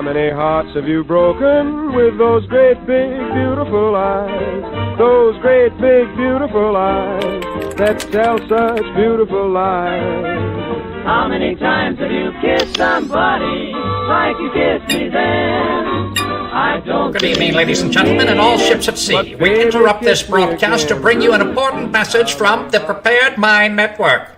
many hearts have you broken with those great big beautiful eyes? Those great big beautiful eyes that tell such beautiful lies. How many times have you kissed somebody like you kissed me then? I don't. Good evening, ladies and gentlemen, and all ships at sea. We interrupt this broadcast to bring you an important message from the Prepared Mind Network.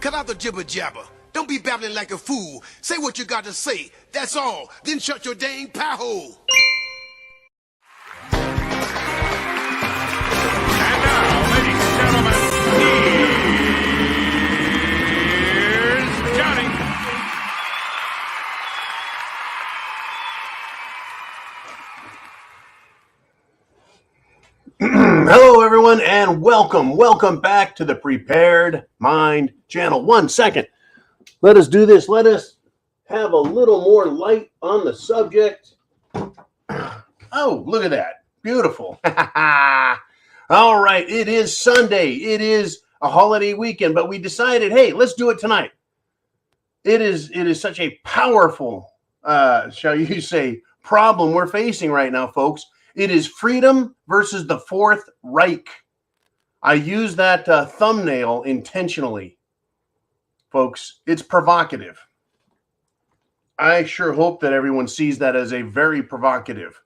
Cut out the jibber jabber. Don't be babbling like a fool. Say what you got to say. That's all. Then shut your dang pie hole. And now, ladies and gentlemen, here's Johnny. Hello, everyone, and welcome back to the Prepared Mind channel. 1 second. Let us do this. Let us have a little more light on the subject. Oh, look at that. Beautiful. All right. It is Sunday. It is a holiday weekend, but we decided, hey, let's do it tonight. It is such a powerful, shall you say, problem we're facing right now, folks. It is freedom versus the Fourth Reich. I use that thumbnail intentionally, folks. It's provocative. I sure hope that everyone sees that as a very provocative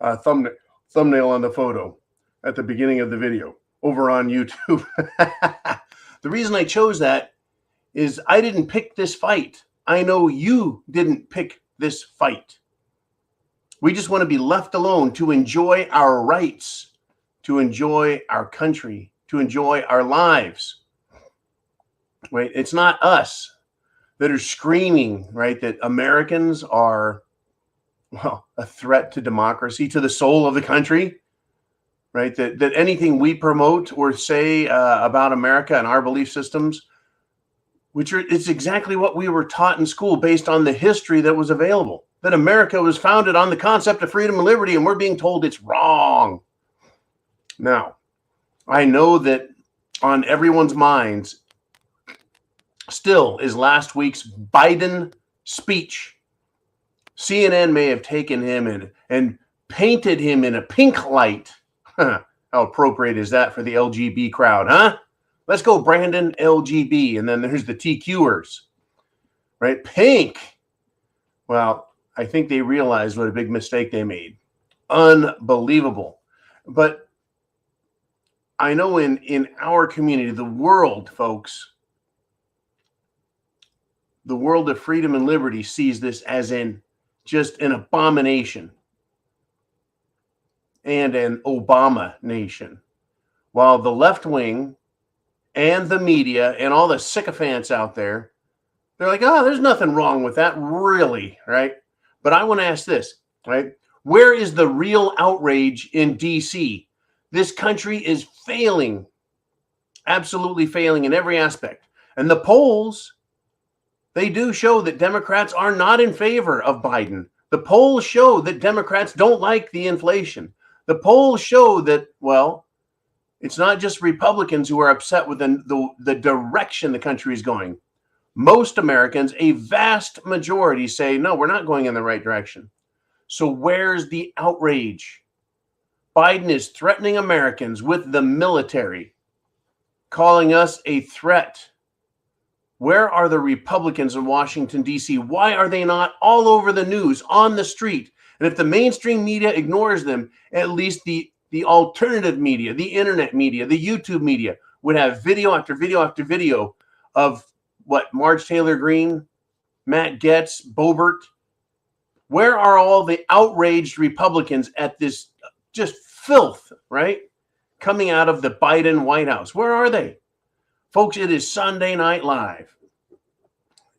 thumbnail on the photo at the beginning of the video over on YouTube. The reason I chose that is I didn't pick this fight. I know you didn't pick this fight. We just want to be left alone to enjoy our rights, to enjoy our country, to enjoy our lives. Right? It's not us that are screaming, right, that Americans are, well, a threat to democracy, to the soul of the country, right? That anything we promote or say about America and our belief systems, it's exactly what we were taught in school based on the history that was available. That America was founded on the concept of freedom and liberty, and we're being told it's wrong. Now, I know that on everyone's minds still is last week's Biden speech. CNN may have taken him and painted him in a pink light. How appropriate is that for the LGB crowd, huh? Let's go, Brandon, LGB. And then there's the TQers, right? Pink. Well, I think they realized what a big mistake they made. Unbelievable. But I know in our community, the world, folks, the world of freedom and liberty sees this as just an abomination and an Obama nation. While the left wing and the media and all the sycophants out there, they're like, oh, there's nothing wrong with that, really, right? But I want to ask this, right? Where is the real outrage in D.C.? This country is failing, absolutely failing in every aspect. And the polls, they do show that Democrats are not in favor of Biden. The polls show that Democrats don't like the inflation. The polls show that, well, it's not just Republicans who are upset with the direction the country is going. Most Americans, a vast majority, say, no, we're not going in the right direction. So where's the outrage? Biden is threatening Americans with the military, calling us a threat. Where are the Republicans in Washington, D.C.? Why are they not all over the news, on the street? And if the mainstream media ignores them, at least the alternative media, the internet media, the YouTube media would have video after video after video of what Marge Taylor Greene, Matt Gaetz, Boebert. Where are all the outraged Republicans at this just filth, right? Coming out of the Biden White House. Where are they? Folks, it is Sunday Night Live.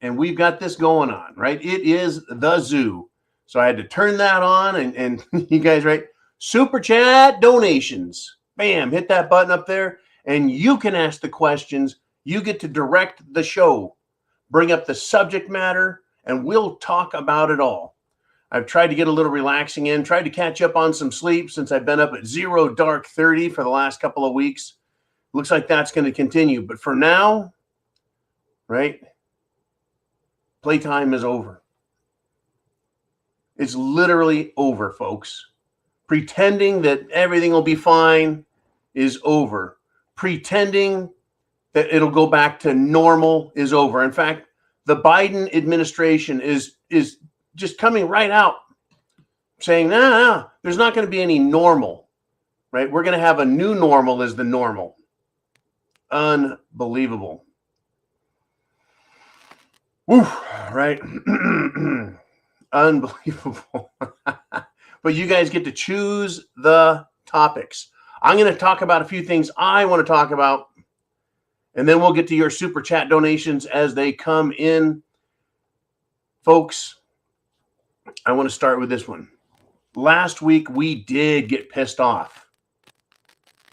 And we've got this going on, right? It is the zoo. So I had to turn that on and you guys, right? Super chat donations. Bam, hit that button up there. And you can ask the questions. You get to direct the show. Bring up the subject matter and we'll talk about it all. I've tried to get a little relaxing in, tried to catch up on some sleep since I've been up at 0 dark 30 for the last couple of weeks. Looks like that's going to continue. But for now, right, playtime is over. It's literally over, folks. Pretending that everything will be fine is over. Pretending that it'll go back to normal is over. In fact, the Biden administration is just coming right out saying, no, there's not going to be any normal, right? We're going to have a new normal as the normal. Unbelievable. Woo, right? Unbelievable. But you guys get to choose the topics. I'm going to talk about a few things I want to talk about, and then we'll get to your super chat donations as they come in. Folks, I want to start with this one. Last week, we did get pissed off,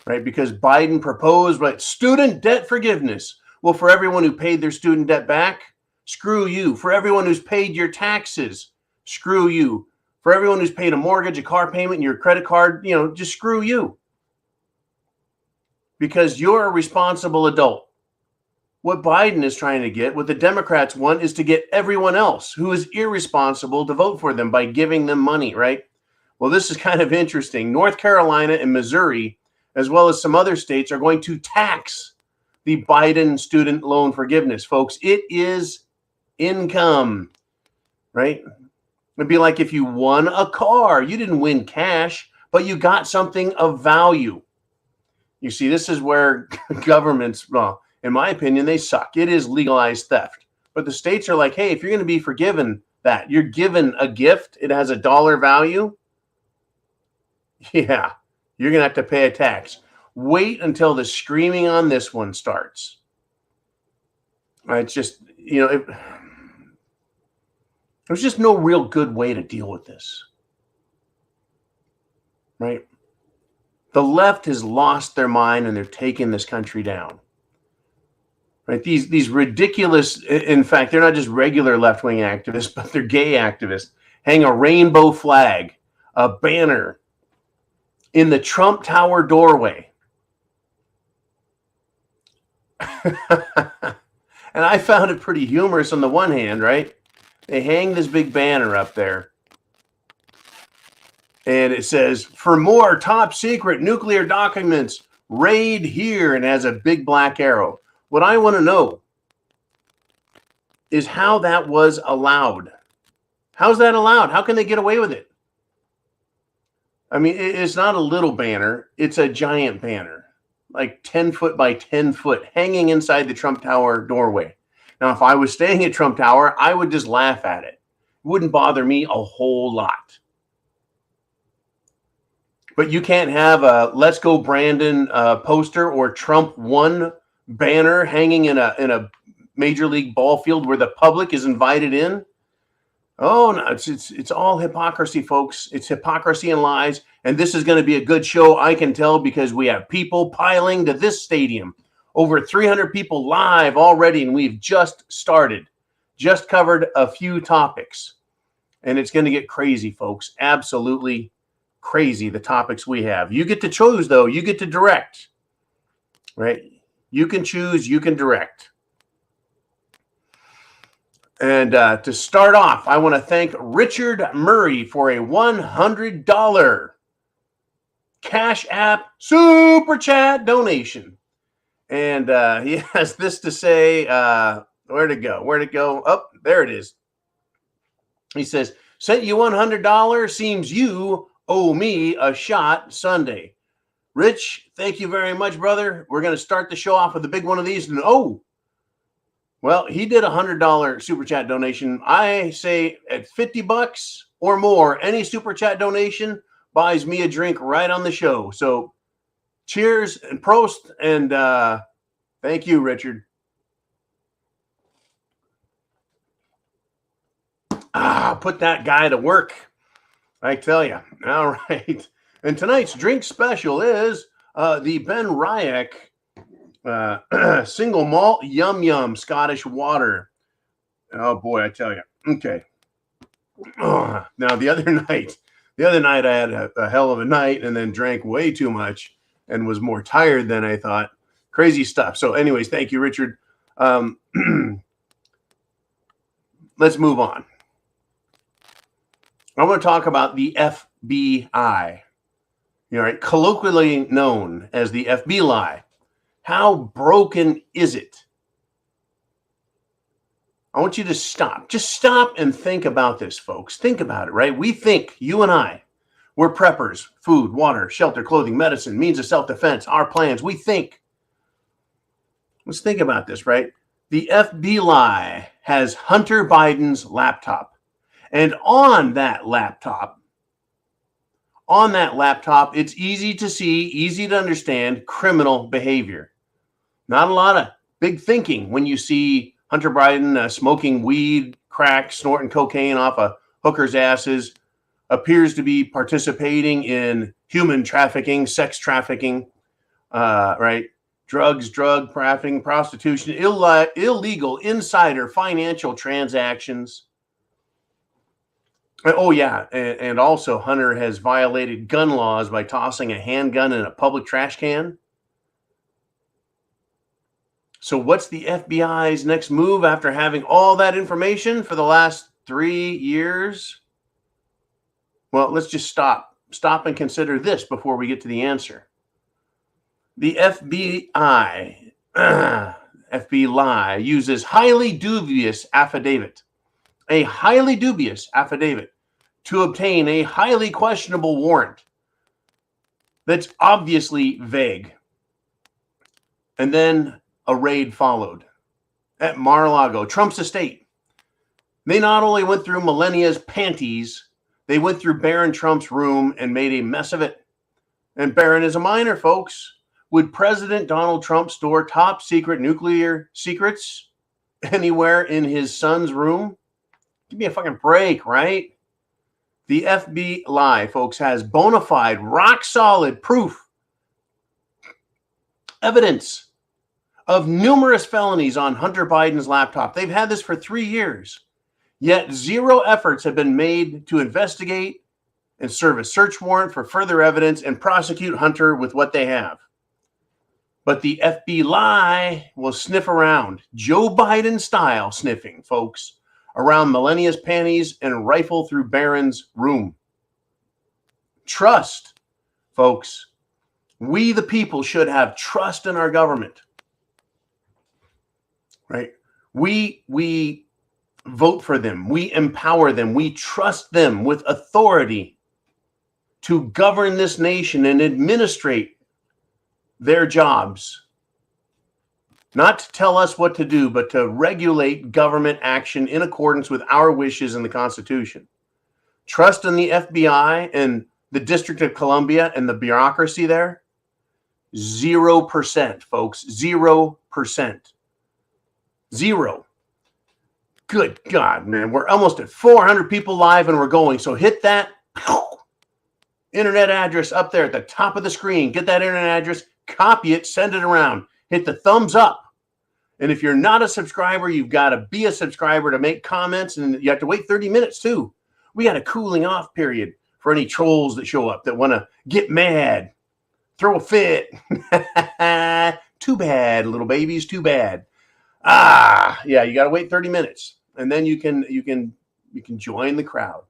right? Because Biden proposed, right, student debt forgiveness. Well, for everyone who paid their student debt back, screw you. For everyone who's paid your taxes, screw you. For everyone who's paid a mortgage, a car payment, and your credit card, just screw you. Because you're a responsible adult. What Biden is trying to get, what the Democrats want, is to get everyone else who is irresponsible to vote for them by giving them money, right? Well, this is kind of interesting. North Carolina and Missouri, as well as some other states, are going to tax the Biden student loan forgiveness, folks. It is income, right? It'd be like if you won a car. You didn't win cash, but you got something of value. You see, this is where governments, well, in my opinion, they suck. It is legalized theft. But the states are like, hey, if you're going to be forgiven that, you're given a gift, it has a dollar value. Yeah, you're going to have to pay a tax. Wait until the screaming on this one starts. It's just, there's just no real good way to deal with this. Right? The left has lost their mind and they're taking this country down. Right? These ridiculous, in fact, they're not just regular left-wing activists, but they're gay activists, hang a rainbow flag, a banner in the Trump Tower doorway. And I found it pretty humorous on the one hand, right? They hang this big banner up there. And it says, for more top secret nuclear documents, raid here, and has a big black arrow. What I want to know is how that was allowed. How's that allowed? How can they get away with it? I mean, it's not a little banner. It's a giant banner, like 10 foot by 10 foot, hanging inside the Trump Tower doorway. Now, if I was staying at Trump Tower, I would just laugh at it. It wouldn't bother me a whole lot. But you can't have a Let's Go Brandon poster or Trump won banner hanging in a major league ball field where the public is invited in. Oh no, it's all hypocrisy, folks. It's hypocrisy and lies. And this is going to be a good show, I can tell, because we have people piling to this stadium. Over 300 people live already, and we've just started. Just covered a few topics. And it's going to get crazy, folks. Absolutely crazy, the topics we have. You get to choose, though. You get to direct. Right? You can choose, you can direct. And to start off, I want to thank Richard Murray for a $100 CashApp Super Chat donation. And he has this to say. Where'd it go? Oh, there it is. He says, sent you $100. Seems you owe me a shot Sunday. Rich, thank you very much, brother. We're going to start the show off with a big one of these. And well, he did a $100 super chat donation. I say at $50 or more, any super chat donation buys me a drink right on the show. So cheers and prost. And thank you, Richard. Put that guy to work. I tell you. All right. And tonight's drink special is the Ben Reich single malt yum yum Scottish water. Oh boy, I tell you. Okay. Now the other night I had a hell of a night and then drank way too much and was more tired than I thought. Crazy stuff. So anyways, thank you, Richard. Let's move on. I want to talk about the FBI. Right, colloquially known as the FB lie. How broken is it? I want you to stop. Just stop and think about this, folks. Think about it, right? We think, you and I, we're preppers, food, water, shelter, clothing, medicine, means of self-defense, our plans. We think. Let's think about this, right? The FB lie has Hunter Biden's laptop. And on that laptop, it's easy to see, easy to understand criminal behavior. Not a lot of big thinking when you see Hunter Biden smoking weed, crack, snorting cocaine off of hookers' asses, appears to be participating in human trafficking, sex trafficking, right? Drugs, drug trafficking, prostitution, illegal insider financial transactions. Oh, yeah. And also, Hunter has violated gun laws by tossing a handgun in a public trash can. So what's the FBI's next move after having all that information for the last 3 years? Well, let's just stop and consider this before we get to the answer. The FBI lie uses highly dubious affidavit. A highly dubious affidavit to obtain a highly questionable warrant that's obviously vague. And then a raid followed at Mar-a-Lago, Trump's estate. They not only went through Melania's panties, they went through Barron Trump's room and made a mess of it. And Barron is a minor, folks. Would President Donald Trump store top secret nuclear secrets anywhere in his son's room? Give me a fucking break, right? The FBI lie, folks, has bona fide, rock solid proof, evidence of numerous felonies on Hunter Biden's laptop. They've had this for 3 years, yet zero efforts have been made to investigate and serve a search warrant for further evidence and prosecute Hunter with what they have. But the FBI lie will sniff around, Joe Biden style sniffing, folks, around Melania's panties and rifle through Barron's room. Trust, folks. We, the people, should have trust in our government. Right? We vote for them. We empower them. We trust them with authority to govern this nation and administrate their jobs. Not to tell us what to do, but to regulate government action in accordance with our wishes in the Constitution. Trust in the FBI and the District of Columbia and the bureaucracy there? 0%, folks. 0%. Zero. Good God, man. We're almost at 400 people live and we're going. So hit that internet address up there at the top of the screen. Get that internet address, copy it, send it around. Hit the thumbs up. And if you're not a subscriber, you've got to be a subscriber to make comments, and you have to wait 30 minutes too. We got a cooling off period for any trolls that show up that want to get mad, throw a fit. Too bad, little babies, too bad. Yeah, you got to wait 30 minutes, and then you can join the crowd.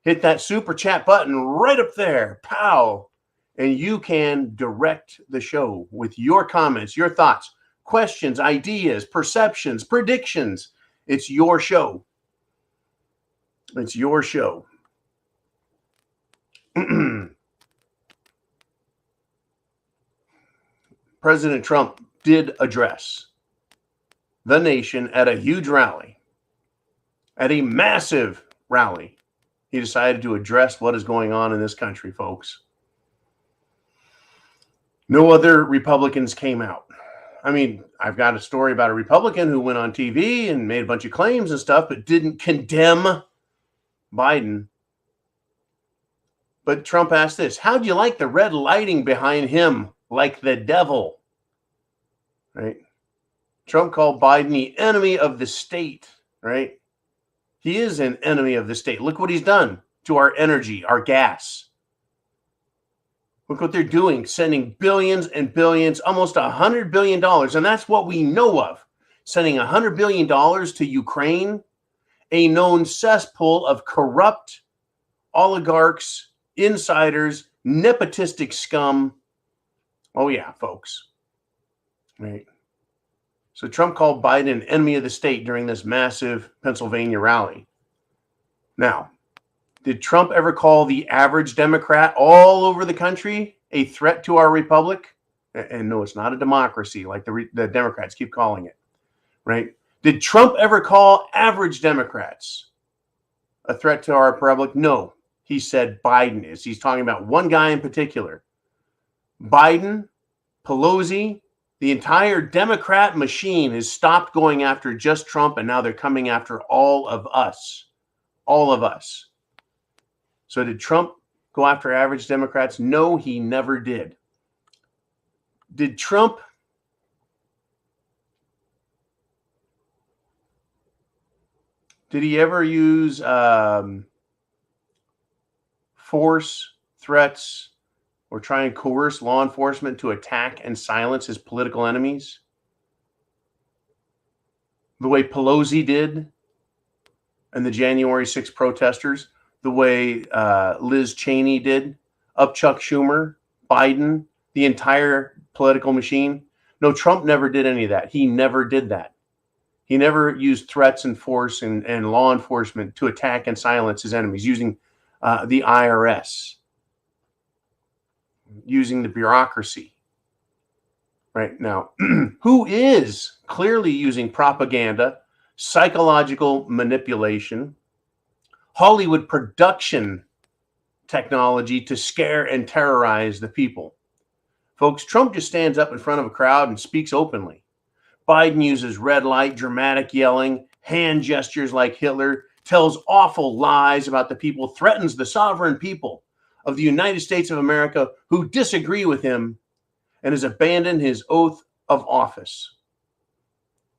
Hit that super chat button right up there, pow, And you can direct the show with your comments, your thoughts, questions, ideas, perceptions, predictions. It's your show. It's your show. President Trump did address the nation at a huge rally, at a massive rally. He decided to address what is going on in this country, folks. No other Republicans came out. I mean, I've got a story about a Republican who went on TV and made a bunch of claims and stuff, but didn't condemn Biden. But Trump asked this: how'd you like the red lighting behind him like the devil? Right? Trump called Biden the enemy of the state, right? He is an enemy of the state. Look what he's done to our energy, our gas. Look what they're doing, sending billions and billions, almost $100 billion. And that's what we know of. Sending $100 billion to Ukraine, a known cesspool of corrupt oligarchs, insiders, nepotistic scum. Oh, yeah, folks. Right. So Trump called Biden an enemy of the state during this massive Pennsylvania rally. Now, did Trump ever call the average Democrat all over the country a threat to our republic? And no, it's not a democracy like the Democrats keep calling it, right? Did Trump ever call average Democrats a threat to our republic? No, he said Biden is. He's talking about one guy in particular. Biden, Pelosi, the entire Democrat machine has stopped going after just Trump, and now they're coming after all of us. All of us. So did Trump go after average Democrats? No, he never did. Did Trump did he ever use force, threats, or try and coerce law enforcement to attack and silence his political enemies? The way Pelosi did and the January 6th protesters, the way Liz Cheney did, up Chuck Schumer, Biden, the entire political machine. No, Trump never did any of that. He never did that. He never used threats and force and law enforcement to attack and silence his enemies, using the IRS, using the bureaucracy. Right now, who is clearly using propaganda, psychological manipulation, Hollywood production technology to scare and terrorize the people. Folks, Trump just stands up in front of a crowd and speaks openly. Biden uses red light, dramatic yelling, hand gestures like Hitler, tells awful lies about the people, threatens the sovereign people of the United States of America who disagree with him, and has abandoned his oath of office.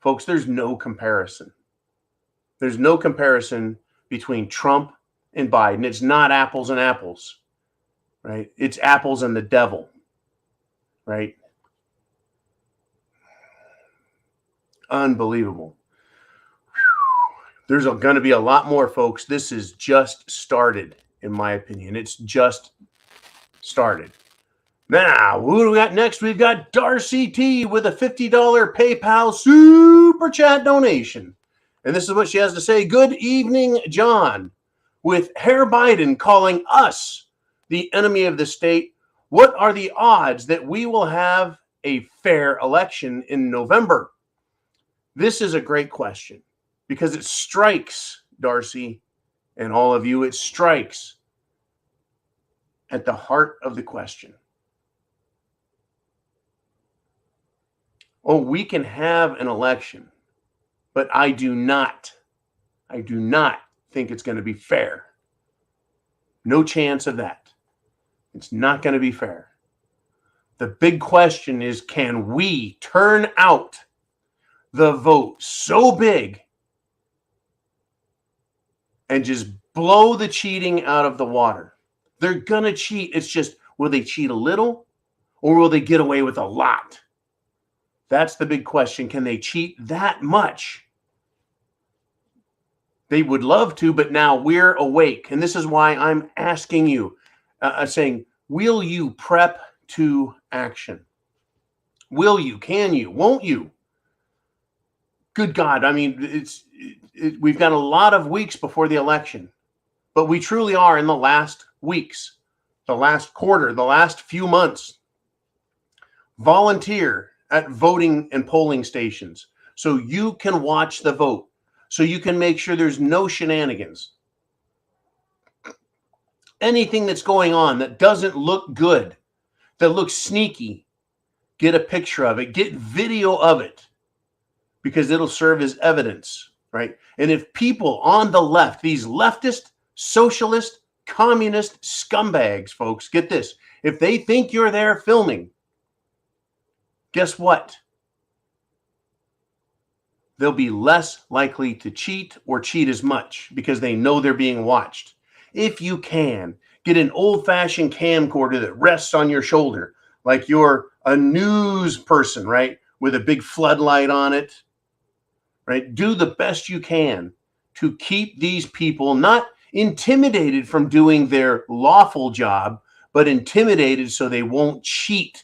Folks, there's no comparison. There's no comparison between Trump and Biden. It's not apples and apples, right? It's apples and the devil, right? Unbelievable. There's going to be a lot more, folks. This is just started, in my opinion. It's just started. Now, who do we got next? We've got Darcy T with a $50 PayPal super chat donation. And this is what she has to say. Good evening, John. With Herr Biden calling us the enemy of the state, what are the odds that we will have a fair election in November? This is a great question because it strikes, Darcy, and all of you, it strikes at the heart of the question. Oh, we can have an election, but I do not think it's going to be fair. No chance of that. It's not going to be fair. The big question is, can we turn out the vote so big and just blow the cheating out of the water? They're going to cheat. It's just, will they cheat a little or will they get away with a lot? That's the big question. Can they cheat that much? They would love to, but now we're awake. And this is why I'm asking you, saying, Will you prep to action? Will you? Can you? Won't you? Good God. I mean, we've got a lot of weeks before the election, but we truly are in the last weeks, the last quarter, the last few months. Volunteer at voting and polling stations so you can watch the vote, so you can make sure there's no shenanigans. Anything that's going on that doesn't look good, that looks sneaky, get a picture of it, get video of it, because it'll serve as evidence, right? And if people on the left, these leftist, socialist, communist scumbags, folks, get this, if they think you're there filming, guess what? They'll be less likely to cheat or cheat as much because they know they're being watched. If you can, get an old-fashioned camcorder that rests on your shoulder, like you're a news person, right? With a big floodlight on it, right? Do the best you can to keep these people not intimidated from doing their lawful job, but intimidated so they won't cheat.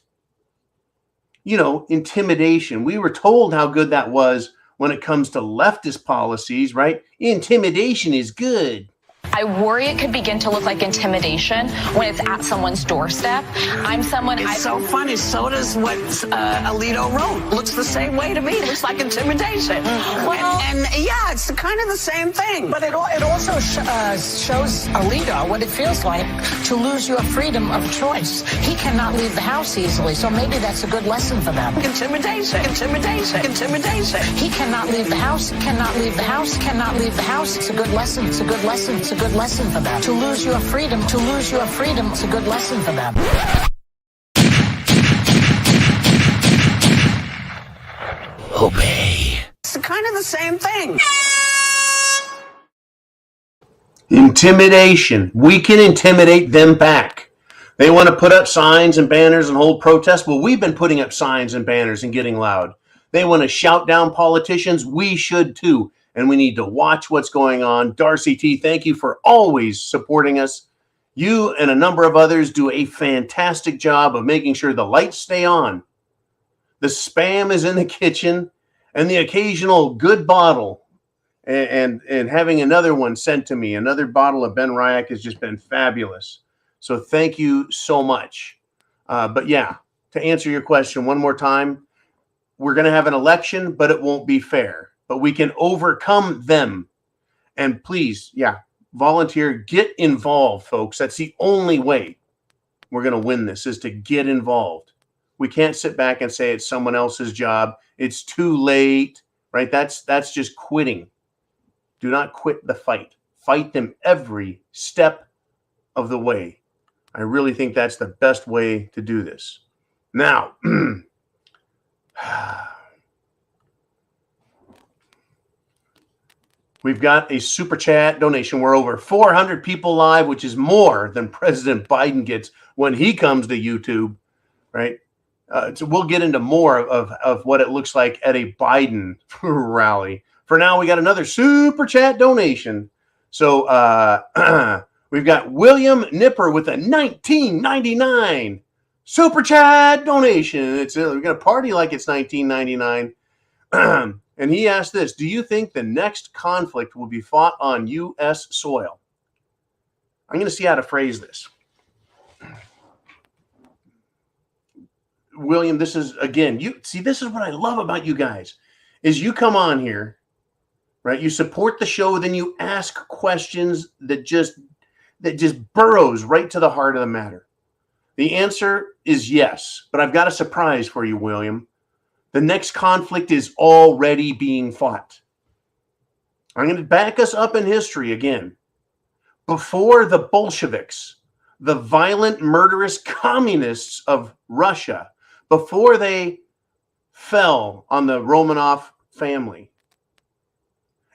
You know, intimidation. We were told how good that was when it comes to leftist policies, right? Intimidation is good. I worry it could begin to look like intimidation when it's at someone's doorstep. I'm someone. It's so funny. So does what Alito wrote. Looks the same way to me. Looks like intimidation. Well, and yeah, it's kind of the same thing. But it also shows Alito what it feels like to lose your freedom of choice. He cannot leave the house easily, so maybe that's a good lesson for them. Intimidation. Intimidation. Intimidation. He cannot leave the house. Cannot leave the house. Cannot leave the house. It's a good lesson. It's a good lesson. It's a good lesson for them. To lose your freedom. To lose your freedom. It's a good lesson for them. Obey. It's kind of the same thing. Intimidation. We can intimidate them back. They want to put up signs and banners and hold protests. Well, we've been putting up signs and banners and getting loud. They want to shout down politicians. We should too. And we need to watch what's going on. Darcy T, thank you for always supporting us. You and a number of others do a fantastic job of making sure the lights stay on. The spam is in the kitchen, and the occasional good bottle and having another one sent to me, another bottle of Ben Reich has just been fabulous. So thank you so much. But yeah, to answer your question one more time, we're going to have an election, but it won't be fair. But we can overcome them. And please, yeah, volunteer, get involved, folks. That's the only way we're going to win this, is to get involved. We can't sit back and say it's someone else's job. It's too late, right? That's just quitting. Do not quit the fight. Fight them every step of the way. I really think that's the best way to do this. Now, we've got a super chat donation. We're over 400 people live, which is more than President Biden gets when he comes to YouTube, right? So we'll get into more of what it looks like at a Biden rally. For now, we got another super chat donation. So we've got William Nipper with a $19.99 super chat donation. We're going to party like it's $19.99. And he asked this: do you think the next conflict will be fought on U.S. soil? I'm going to see how to phrase this. William, this is, again, this is what I love about you guys, is you come on here, right? You support the show, then you ask questions that just burrows right to the heart of the matter. The answer is yes, but I've got a surprise for you, William. The next conflict is already being fought. I'm going to back us up in history again. Before the Bolsheviks, the violent, murderous communists of Russia, before they fell on the Romanov family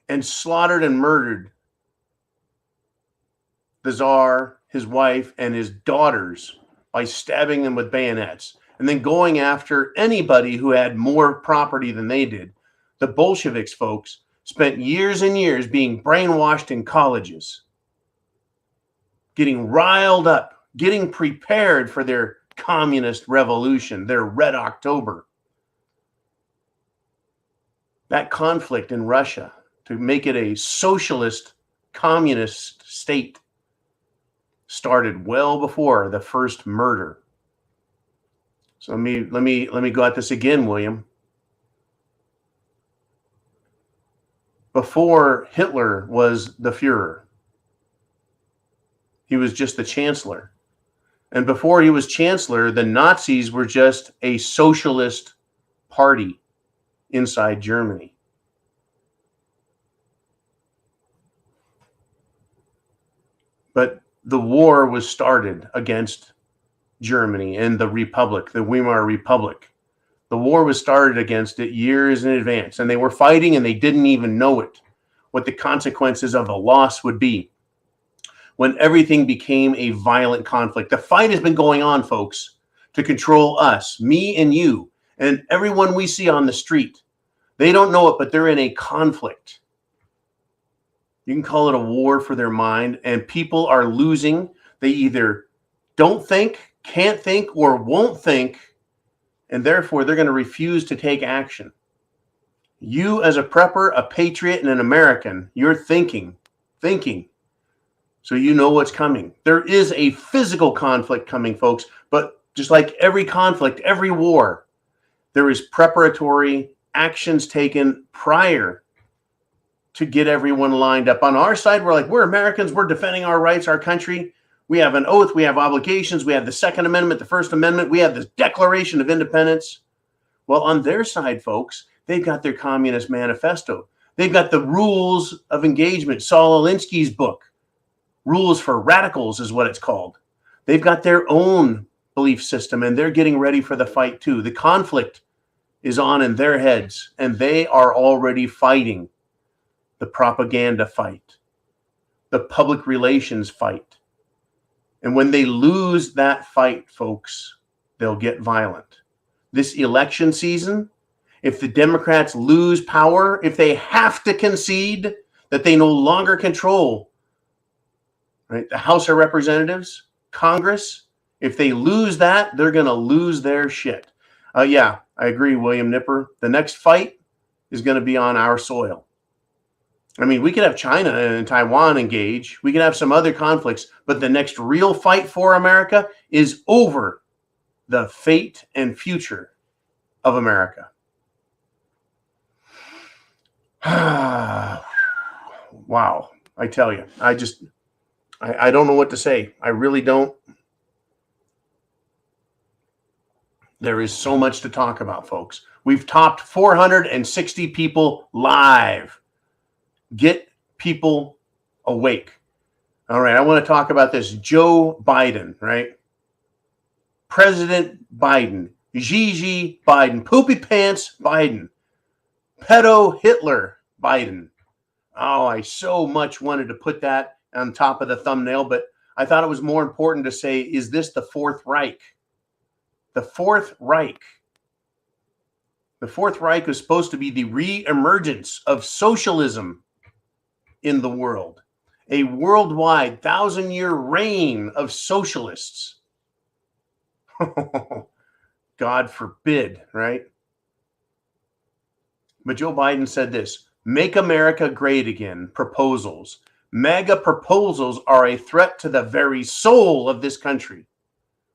and slaughtered and murdered the Tsar, his wife, and his daughters by stabbing them with bayonets, and then going after anybody who had more property than they did. The Bolsheviks, folks, spent years and years being brainwashed in colleges, getting riled up getting prepared for their communist revolution, their Red October. That conflict in Russia to make it a socialist communist state started well before the first murder. So let me go at this again, William. Before Hitler was the Führer, he was just the chancellor. And before he was chancellor, the Nazis were just a socialist party inside Germany. But the war was started against Germany and the Republic, the Weimar Republic. The war was started against it years in advance, and they were fighting and they didn't even know it, what the consequences of the loss would be when everything became a violent conflict. The fight has been going on, folks, to control us, me and you, and everyone we see on the street. They don't know it, but they're in a conflict. You can call it a war for their mind, and people are losing. They either don't think, can't think, or won't think, and therefore they're going to refuse to take action. You as a prepper, a patriot, and an American, you're thinking. So you know what's coming. There is a physical conflict coming, folks, but just like every conflict, every war, there is preparatory actions taken prior to get everyone lined up. On our side, we're like, we're Americans, we're defending our rights, our country. We have an oath, we have obligations, we have the Second Amendment, the First Amendment, we have the Declaration of Independence. Well, on their side, folks, they've got their Communist Manifesto. They've got the rules of engagement, Saul Alinsky's book. Rules for Radicals is what it's called. They've got their own belief system, and they're getting ready for the fight too. The conflict is on in their heads, and they are already fighting the propaganda fight, the public relations fight. And when they lose that fight, folks, they'll get violent. This election season, if the Democrats lose power, if they have to concede that they no longer control, right, the House of Representatives, Congress, if they lose that, they're going to lose their shit. Yeah, I agree, William Nipper. The next fight is going to be on our soil. I mean, we could have China and Taiwan engage. We could have some other conflicts, but the next real fight for America is over the fate and future of America. Wow. I tell you, I don't know what to say. I really don't. There is so much to talk about, folks. We've topped 460 people live. Get people awake. All right, I want to talk about this. Joe Biden, right? President Biden, Gigi Biden, Poopy Pants Biden, Pedo Hitler Biden. Oh, I so much wanted to put that on top of the thumbnail, but I thought it was more important to say, is this the Fourth Reich? The Fourth Reich. The Fourth Reich was supposed to be the re-emergence of socialism in the world, a worldwide 1,000-year reign of socialists. God forbid, right? But Joe Biden said this: make America great again. Proposals. MAGA proposals are a threat to the very soul of this country.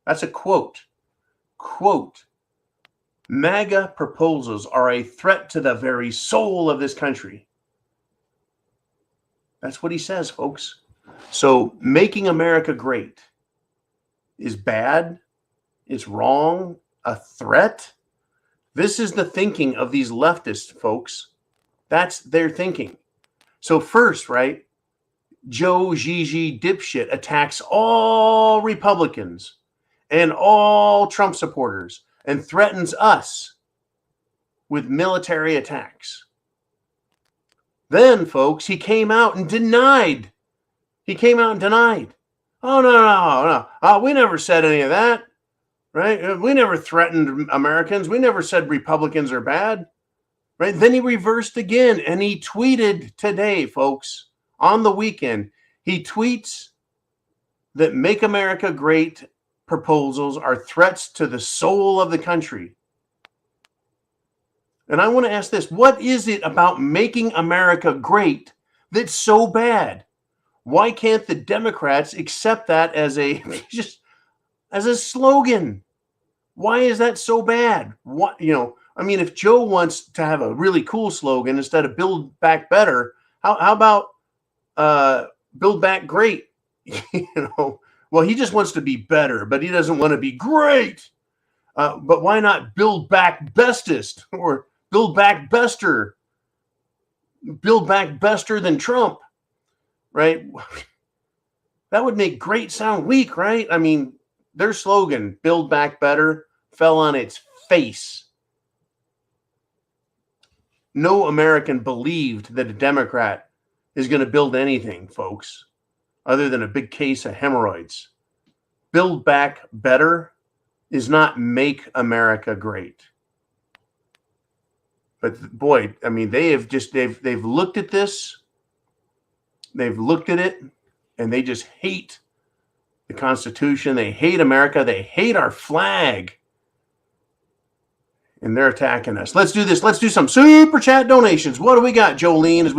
That's a quote. Quote. MAGA proposals are a threat to the very soul of this country. That's what he says, folks. So making America great is bad. It's wrong. A threat. This is the thinking of these leftists, folks. That's their thinking. So first, right, Joe Gigi dipshit attacks all Republicans and all Trump supporters and threatens us with military attacks. Then, folks, he came out and denied. Oh, no. We never said any of that, right? We never threatened Americans. We never said Republicans are bad, right? Then he reversed again, and he tweeted today, folks, on the weekend. He tweets that Make America Great proposals are threats to the soul of the country. And I want to ask this, what is it about making America great that's so bad? Why can't the Democrats accept that as a slogan? Why is that so bad? What, if Joe wants to have a really cool slogan instead of Build Back Better, how about Build Back Great? Well, he just wants to be better, but he doesn't want to be great. But why not Build Back Bestest or Build Back Bester? Build Back Bester than Trump, right? That would make great sound weak, right? I mean, their slogan, Build Back Better, fell on its face. No American believed that a Democrat is going to build anything, folks, other than a big case of hemorrhoids. Build Back Better is not Make America Great. But boy, I mean, they've looked at this, they've looked at it, and they just hate the Constitution. They hate America. They hate our flag. And they're attacking us. Let's do this. Let's do some super chat donations. What do we got, Jolene, as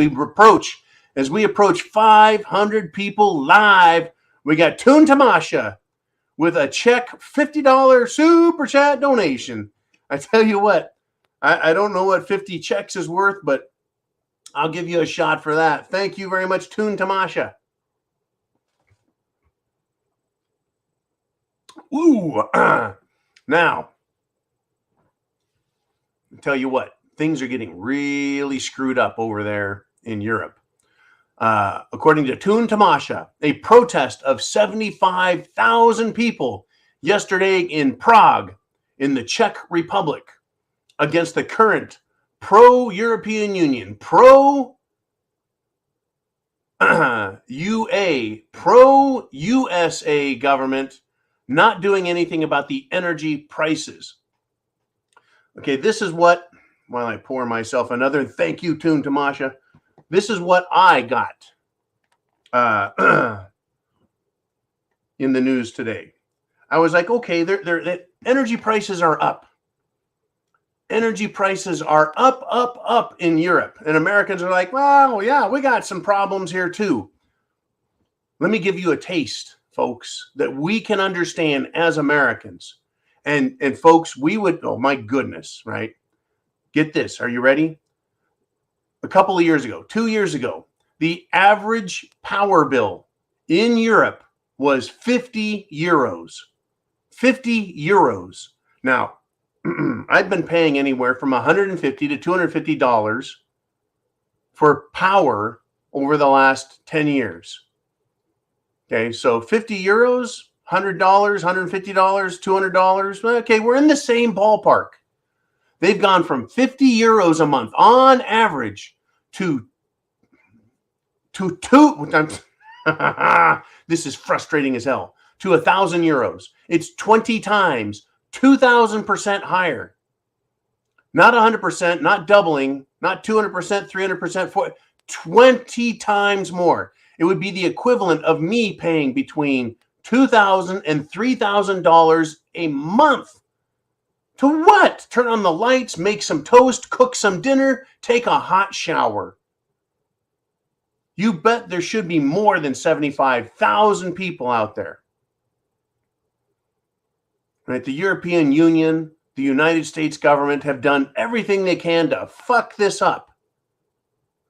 we approach 500 people live? We got Toon Tamasha with a check $50 super chat donation. I tell you what, I don't know what 50 checks is worth, but I'll give you a shot for that. Thank you very much, Toon Tamasha. Ooh, now, I'll tell you what, things are getting really screwed up over there in Europe. According to Toon Tamasha, a protest of 75,000 people yesterday in Prague, in the Czech Republic, against the current pro-European Union, pro-USA government not doing anything about the energy prices. Okay, this is what, while I pour myself another, thank you, Toon Tamasha, this is what I got in the news today. I was like, okay, the energy prices are up. Energy prices are up in Europe. And Americans are like, well, yeah, we got some problems here too. Let me give you a taste, folks, that we can understand as Americans. And folks, we would, oh my goodness, right? Get this. Are you ready? A couple of years ago, 2 years ago, the average power bill in Europe was 50 euros. 50 euros. Now, I've been paying anywhere from $150 to $250 for power over the last 10 years. Okay, so 50 euros, $100, $150, $200. Okay, we're in the same ballpark. They've gone from 50 euros a month on average to this is frustrating as hell, to 1,000 euros. It's 20 times, 2,000% higher. Not 100%, not doubling, not 200%, 300%, 20 times more. It would be the equivalent of me paying between $2,000 and $3,000 a month. To what? Turn on the lights, make some toast, cook some dinner, take a hot shower. You bet there should be more than 75,000 people out there. Right? The European Union, the United States government have done everything they can to fuck this up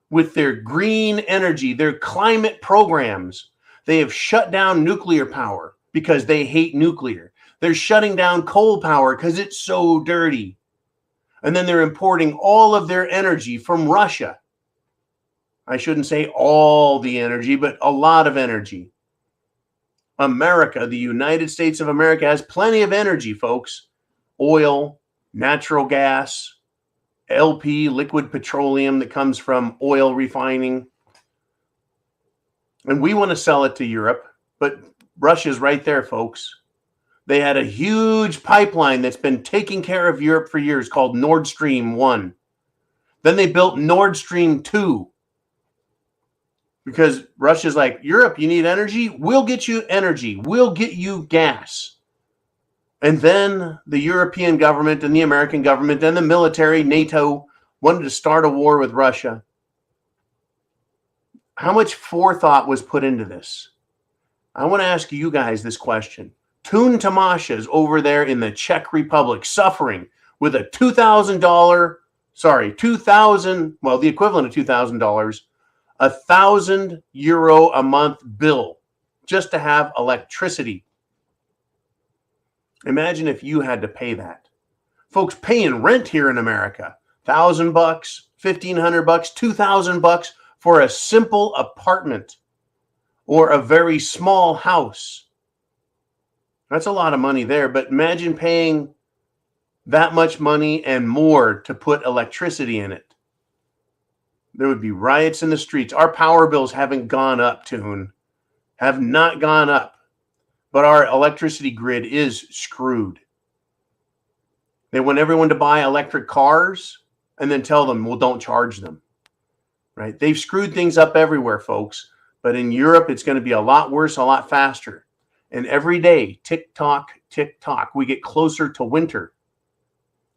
with their green energy, their climate programs. They have shut down nuclear power because they hate nuclear. They're shutting down coal power because it's so dirty. And then they're importing all of their energy from Russia. I shouldn't say all the energy, but a lot of energy. America, the United States of America, has plenty of energy, folks. Oil, natural gas, LP, liquid petroleum that comes from oil refining. And we want to sell it to Europe, but Russia's right there, folks. They had a huge pipeline that's been taking care of Europe for years called Nord Stream 1. Then they built Nord Stream 2. Because Russia's like, Europe, you need energy? We'll get you energy. We'll get you gas. And then the European government and the American government and the military, NATO, wanted to start a war with Russia. How much forethought was put into this? I want to ask you guys this question. Toon Tamasha is over there in the Czech Republic suffering with a the equivalent of $2,000, €1,000 a month bill just to have electricity. Imagine if you had to pay that. Folks paying rent here in America, $1,000, $1,500, $2,000 for a simple apartment or a very small house. That's a lot of money there, but imagine paying that much money and more to put electricity in it. There would be riots in the streets. Our power bills haven't gone up, Toon. Have not gone up. But our electricity grid is screwed. They want everyone to buy electric cars and then tell them, well, don't charge them. Right? They've screwed things up everywhere, folks. But in Europe, it's going to be a lot worse, a lot faster. And every day, tick-tock, tick-tock, we get closer to winter.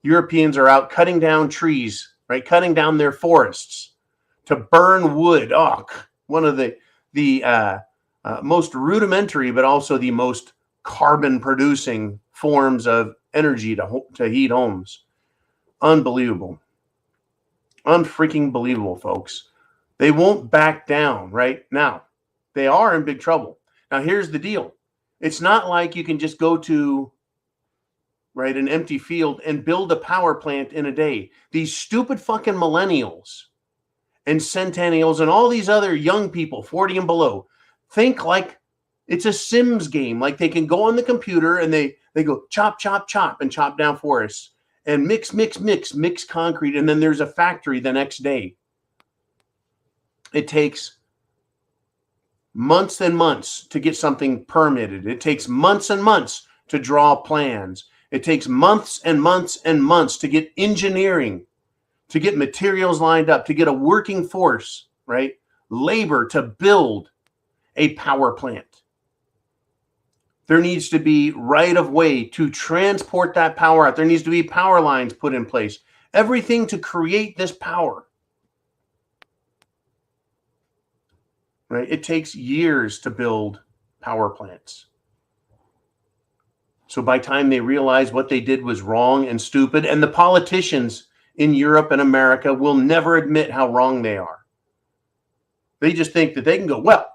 Europeans are out cutting down trees, right? Cutting down their forests to burn wood. Oh, one of the most rudimentary, but also the most carbon-producing forms of energy to heat homes. Unbelievable. Unfreaking believable, folks. They won't back down, right? Now, they are in big trouble. Now, here's the deal. It's not like you can just go to, right, an empty field and build a power plant in a day. These stupid fucking millennials and centennials and all these other young people, 40 and below, think like it's a Sims game. Like they can go on the computer and they go chop, chop, chop and chop down forests and mix concrete. And then there's a factory the next day. It takes months and months to get something permitted. It takes months and months to draw plans. It takes months and months and months to get engineering, to get materials lined up, to get a working force, right? Labor to build a power plant. There needs to be right of way to transport that power out. There needs to be power lines put in place. Everything to create this power. Right? It takes years to build power plants. So by the time they realize what they did was wrong and stupid, and the politicians in Europe and America will never admit how wrong they are. They just think that they can go, well,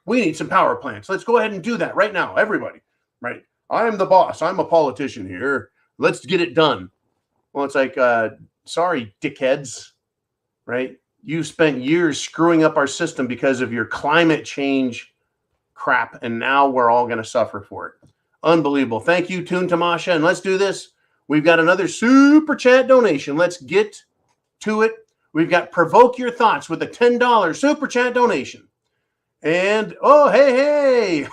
we need some power plants. Let's go ahead and do that right now, everybody. Right? I'm the boss. I'm a politician here. Let's get it done. Well, it's like, sorry, dickheads. Right? You've spent years screwing up our system because of your climate change crap, and now we're all going to suffer for it. Unbelievable. Thank you, Toon Tamasha, and let's do this. We've got another super chat donation. Let's get to it. We've got Provoke Your Thoughts with a $10 super chat donation. And, oh, hey.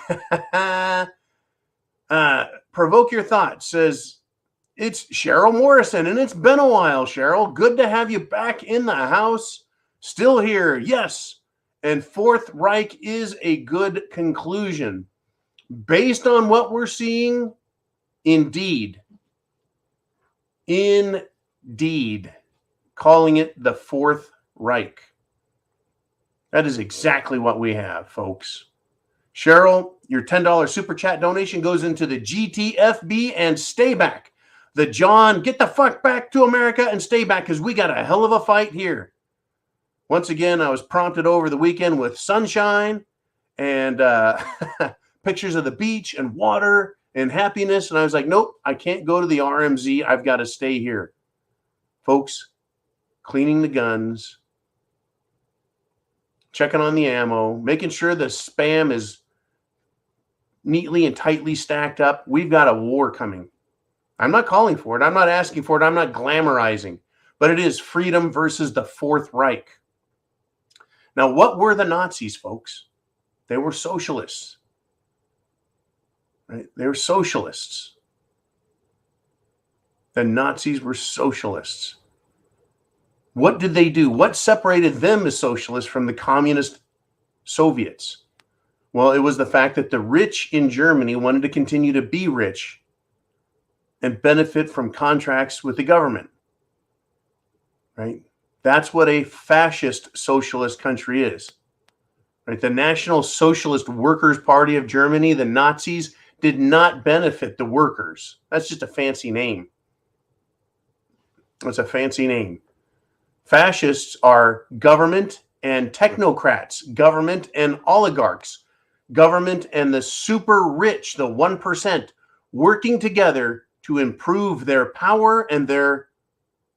Provoke Your Thoughts says, it's Cheryl Morrison, and it's been a while, Cheryl. Good to have you back in the house. Still here, yes. And Fourth Reich is a good conclusion. Based on what we're seeing, indeed, calling it the Fourth Reich. That is exactly what we have, folks. Cheryl, your $10 super chat donation goes into the GTFB and stay back. The John, get the fuck back to America and stay back because we got a hell of a fight here. Once again, I was prompted over the weekend with sunshine and pictures of the beach and water and happiness. And I was like, nope, I can't go to the RMZ. I've got to stay here. Folks, cleaning the guns, checking on the ammo, making sure the spam is neatly and tightly stacked up. We've got a war coming. I'm not calling for it. I'm not asking for it. I'm not glamorizing. But it is freedom versus the Fourth Reich. Now, what were the Nazis, folks? They were socialists. Right? They were socialists. The Nazis were socialists. What did they do? What separated them as socialists from the communist Soviets? Well, it was the fact that the rich in Germany wanted to continue to be rich and benefit from contracts with the government, right? That's what a fascist socialist country is, right? The National Socialist Workers' Party of Germany, the Nazis, did not benefit the workers. That's just a fancy name. It's a fancy name. Fascists are government and technocrats, government and oligarchs, government and the super rich, the 1%, working together to improve their power and their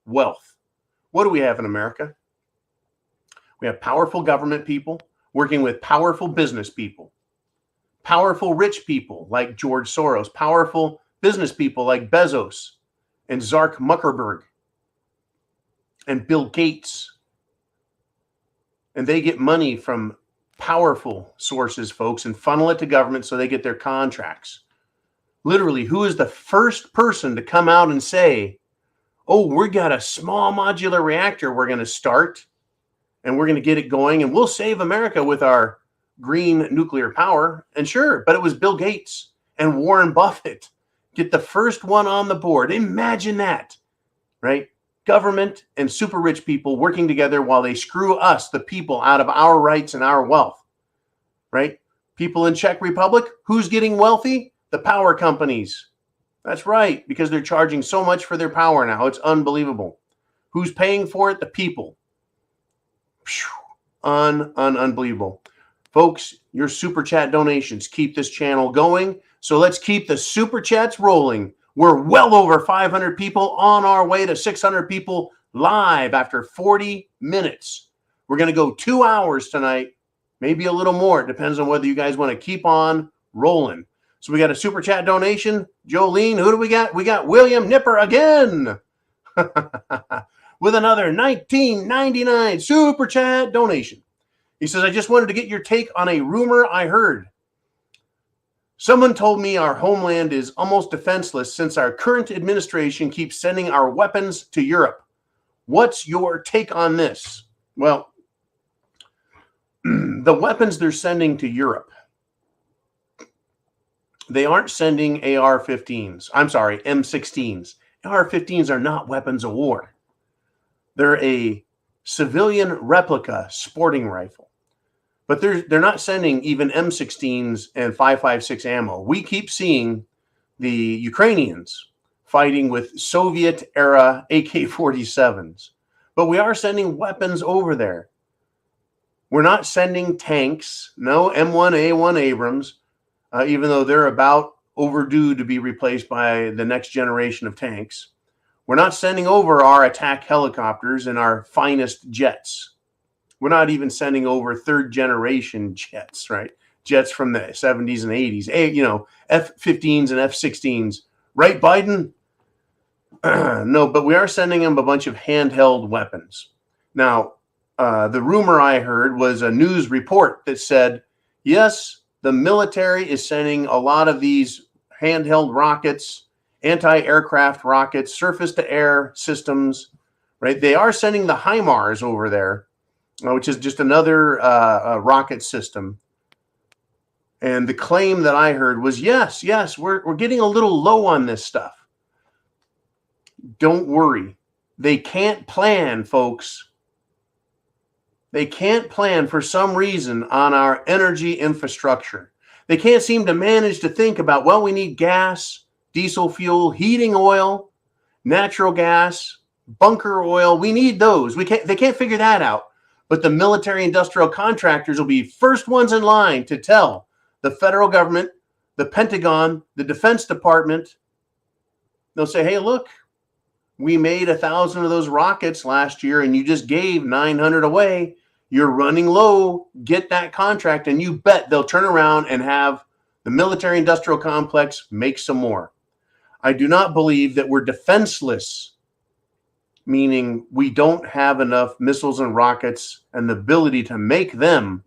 wealth. What do we have in America? We have powerful government people working with powerful business people, powerful rich people like George Soros, powerful business people like Bezos and Zark Zuckerberg and Bill Gates. And they get money from powerful sources, folks, and funnel it to government so they get their contracts. Literally, who is the first person to come out and say, oh, we got a small modular reactor we're going to start, and we're going to get it going, and we'll save America with our green nuclear power? And sure, but it was Bill Gates and Warren Buffett. Get the first one on the board. Imagine that, right? Government and super rich people working together while they screw us, the people, out of our rights and our wealth, right? People in Czech Republic, who's getting wealthy? The power companies. That's right, because they're charging so much for their power now. It's unbelievable. Who's paying for it? The people. Unbelievable. Folks, your super chat donations keep this channel going. So let's keep the super chats rolling. We're well over 500 people, on our way to 600 people live after 40 minutes. We're going to go 2 hours tonight, maybe a little more. It depends on whether you guys want to keep on rolling. So we got a super chat donation. Jolene, who do we got? We got William Nipper again with another $19.99 super chat donation. He says, I just wanted to get your take on a rumor I heard. Someone told me our homeland is almost defenseless since our current administration keeps sending our weapons to Europe. What's your take on this? Well, the weapons they're sending to Europe, they aren't sending AR-15s. I'm sorry, M16s. AR-15s are not weapons of war. They're a civilian replica sporting rifle. But they're not sending even M16s and 5.56 ammo. We keep seeing the Ukrainians fighting with Soviet-era AK-47s. But we are sending weapons over there. We're not sending tanks, no M1A1 Abrams, even though they're about overdue to be replaced by the next generation of tanks. We're not sending over our attack helicopters and our finest jets. We're not even sending over third generation jets, right? Jets from the 70s and 80s, F-15s and F-16s. Right, Biden? No, but we are sending them a bunch of handheld weapons. Now, the rumor I heard was a news report that said, yes, the military is sending a lot of these handheld rockets, anti-aircraft rockets, surface-to-air systems, right? They are sending the HIMARS over there, which is just another rocket system. And the claim that I heard was, yes, we're getting a little low on this stuff. Don't worry. They can't plan, folks. They can't plan for some reason on our energy infrastructure. They can't seem to manage to think about, well, we need gas, diesel fuel, heating oil, natural gas, bunker oil. We need those. They can't figure that out. But the military industrial contractors will be first ones in line to tell the federal government, the Pentagon, the Defense Department. They'll say, hey, look, we made 1,000 of those rockets last year and you just gave 900 away. You're running low. Get that contract. And you bet they'll turn around and have the military industrial complex make some more. I do not believe that we're defenseless, meaning we don't have enough missiles and rockets and the ability to make them,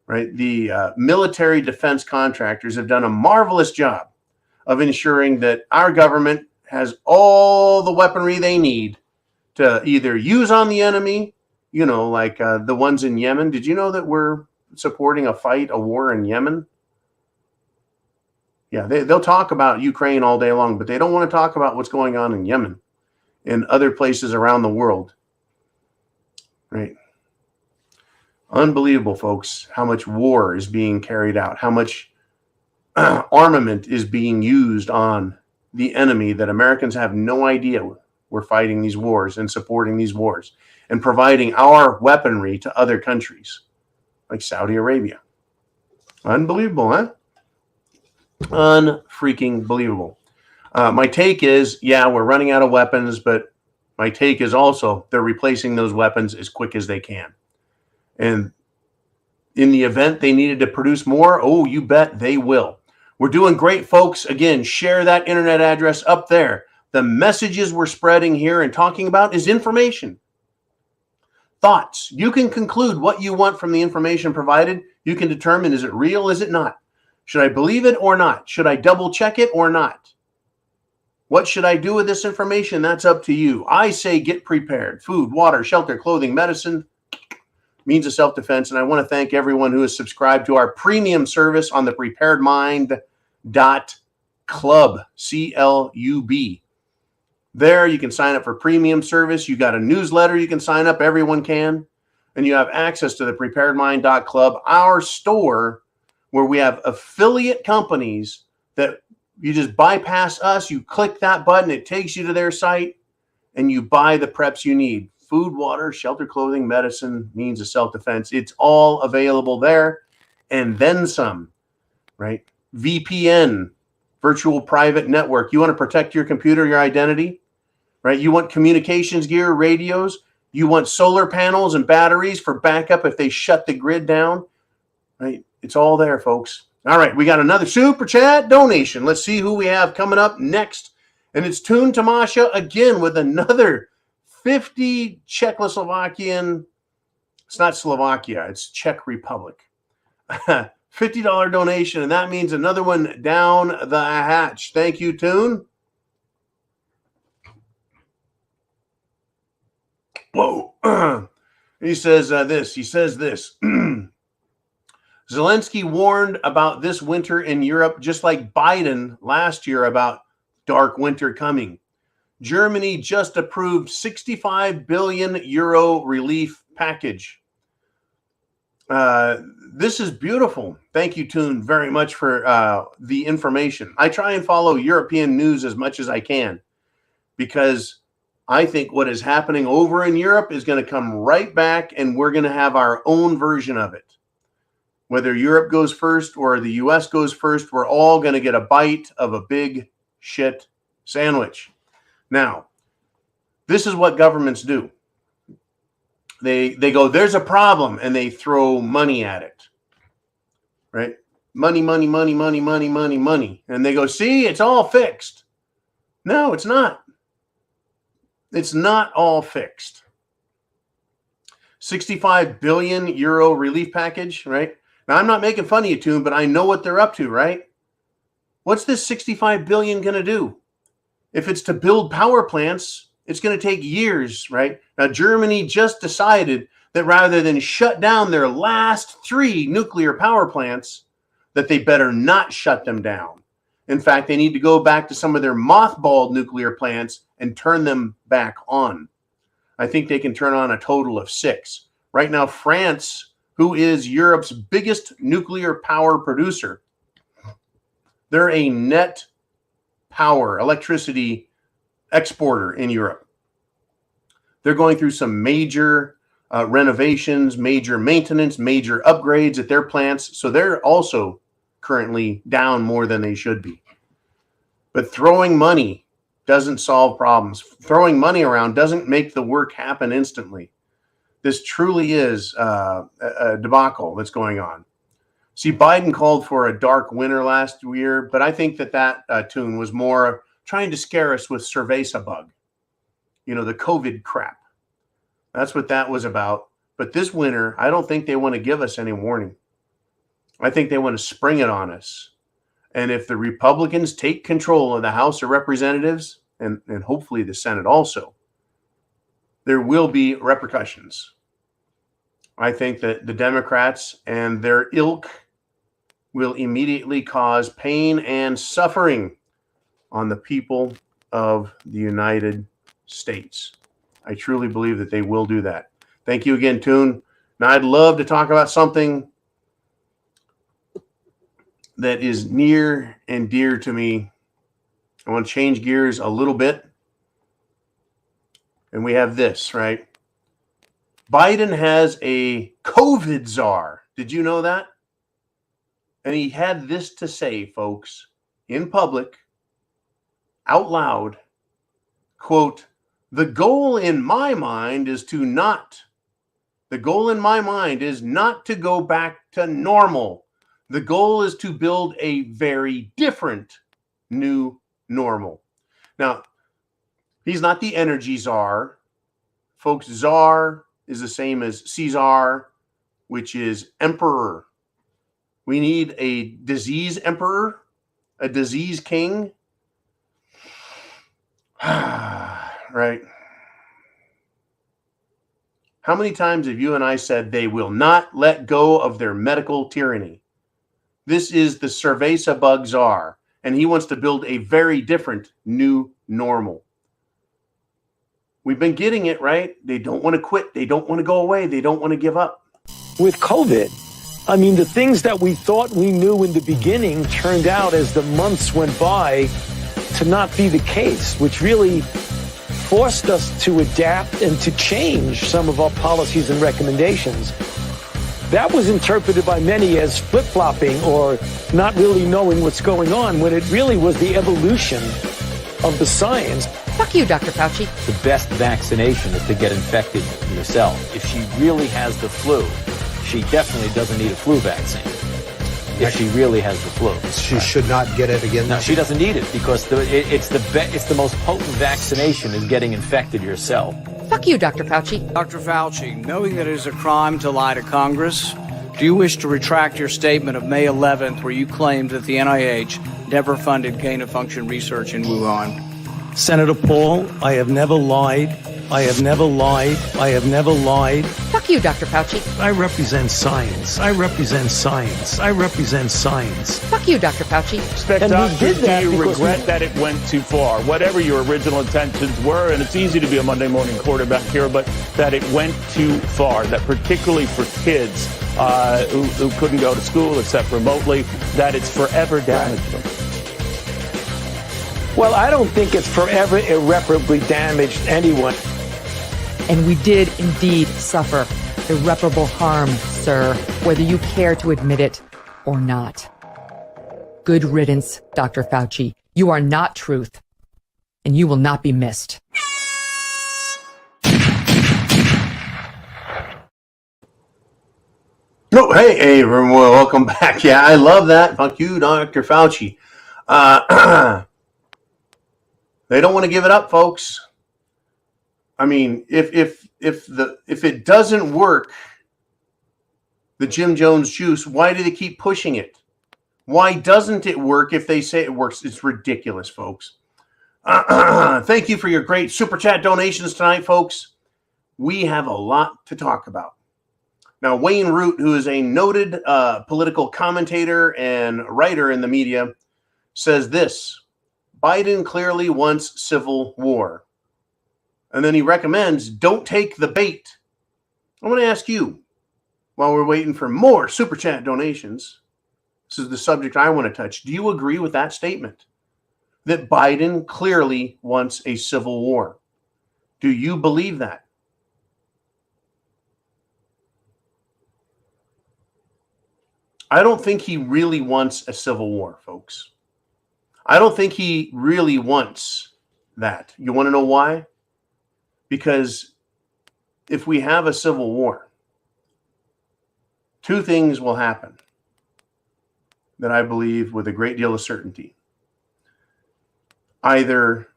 right? The military defense contractors have done a marvelous job of ensuring that our government has all the weaponry they need to either use on the enemy, like the ones in Yemen. Did you know that we're supporting a war in Yemen? Yeah, they'll talk about Ukraine all day long, but they don't want to talk about what's going on in Yemen and other places around the world. Right? Unbelievable, folks, how much war is being carried out, how much armament is being used on the enemy that Americans have no idea we're fighting these wars and supporting these wars and providing our weaponry to other countries like Saudi Arabia. Unbelievable, huh? Unfreaking believable. My take is, yeah, we're running out of weapons, but my take is also they're replacing those weapons as quick as they can. And in the event they needed to produce more, oh, you bet they will. We're doing great, folks. Again, share that internet address up there. The messages we're spreading here and talking about is information. Thoughts. You can conclude what you want from the information provided. You can determine, is it real, is it not? Should I believe it or not? Should I double check it or not? What should I do with this information? That's up to you. I say get prepared. Food, water, shelter, clothing, medicine, means of self-defense. And I want to thank everyone who has subscribed to our premium service on the preparedmind.club, C-L-U-B. There you can sign up for premium service. You got a newsletter you can sign up. Everyone can. And you have access to the preparedmind.club, our store where we have affiliate companies that you just bypass us. You click that button. It takes you to their site and you buy the preps you need. Food, water, shelter, clothing, medicine, means of self-defense. It's all available there and then some, right? VPN, virtual private network. You want to protect your computer, your identity, right? You want communications gear, radios. You want solar panels and batteries for backup if they shut the grid down, right? It's all there, folks. All right, we got another super chat donation. Let's see who we have coming up next. And it's Toon Tamasha again with another 50 Czechoslovakian, it's not Slovakia, it's Czech Republic. $50 donation, and that means another one down the hatch. Thank you, Toon. Whoa. He says this. Zelensky warned about this winter in Europe, just like Biden last year about dark winter coming. Germany just approved 65 billion euro relief package. This is beautiful. Thank you, Toon, very much for the information. I try and follow European news as much as I can because I think what is happening over in Europe is going to come right back and we're going to have our own version of it. Whether Europe goes first or the U.S. goes first, we're all going to get a bite of a big shit sandwich. Now, this is what governments do. They go, there's a problem, and they throw money at it, right? Money. And they go, see, it's all fixed. No, it's not. It's not all fixed. 65 billion euro relief package, right? Now, I'm not making fun of you, Toon, but I know what they're up to, right? What's this 65 billion going to do? If it's to build power plants, it's going to take years, right? Now, Germany just decided that rather than shut down their last 3 nuclear power plants, that they better not shut them down. In fact, they need to go back to some of their mothballed nuclear plants and turn them back on. I think they can turn on a total of 6. Right now, France, who is Europe's biggest nuclear power producer, they're a net power, electricity exporter in Europe. They're going through some major renovations, major maintenance, major upgrades at their plants. So they're also currently down more than they should be. But throwing money doesn't solve problems. Throwing money around doesn't make the work happen instantly. This truly is a debacle that's going on. See, Biden called for a dark winter last year, but I think that tune was more trying to scare us with cerveza bug. You know, the COVID crap. That's what that was about. But this winter, I don't think they want to give us any warning. I think they want to spring it on us. And if the Republicans take control of the House of Representatives, and hopefully the Senate also, there will be repercussions. I think that the Democrats and their ilk will immediately cause pain and suffering on the people of the United States. I truly believe that they will do that. Thank you again, Toon. Now, I'd love to talk about something that is near and dear to me. I want to change gears a little bit. And we have this, right? Biden has a COVID czar. Did you know that? And he had this to say, folks, in public, out loud, quote, the goal in my mind is not to go back to normal. The goal is to build a very different new normal. Now, he's not the energy czar. Folks, czar is the same as Caesar, which is emperor. We need a disease emperor, a disease king. Right. How many times have you and I said they will not let go of their medical tyranny? This is the cerveza bug czar, and he wants to build a very different new normal. We've been getting it, right? They don't want to quit. They don't want to go away. They don't want to give up. With COVID, I mean, the things that we thought we knew in the beginning turned out as the months went by to not be the case, which really forced us to adapt and to change some of our policies and recommendations. That was interpreted by many as flip-flopping or not really knowing what's going on, when it really was the evolution of the science. Fuck you, Dr. Fauci. The best vaccination is to get infected yourself. If she really has the flu, she definitely doesn't need a flu vaccine. If she really has the flu, she should not get it again. No, she doesn't need it because it's the most potent vaccination is getting infected yourself. Fuck you, Dr. Fauci. Dr. Fauci, knowing that it is a crime to lie to Congress, do you wish to retract your statement of May 11th where you claimed that the NIH never funded gain-of-function research in Wuhan? Senator Paul, I have never lied. I have never lied. I have never lied. Fuck you, Dr. Fauci. I represent science. I represent science. I represent science. Fuck you, Dr. Fauci. And we did that do you because regret that it went too far? Whatever your original intentions were, and it's easy to be a Monday morning quarterback here, but that it went too far, that particularly for kids who couldn't go to school except remotely, that it's forever damaged them. Well, I don't think it's forever irreparably damaged anyone. And we did indeed suffer irreparable harm, sir, whether you care to admit it or not. Good riddance, Dr. Fauci. You are not truth, and you will not be missed. No, hey, everyone, welcome back. Yeah, I love that. Fuck you, Dr. Fauci. They don't want to give it up, folks. I mean, if it doesn't work, the Jim Jones juice, why do they keep pushing it? Why doesn't it work if they say it works? It's ridiculous, folks. Thank you for your great super chat donations tonight, folks. We have a lot to talk about. Now, Wayne Root, who is a noted political commentator and writer in the media, says this: Biden clearly wants civil war. And then he recommends, don't take the bait. I want to ask you, while we're waiting for more super chat donations, this is the subject I want to touch. Do you agree with that statement? That Biden clearly wants a civil war? Do you believe that? I don't think he really wants a civil war, folks. I don't think he really wants that. You want to know why? Because if we have a civil war, two things will happen that I believe with a great deal of certainty. Either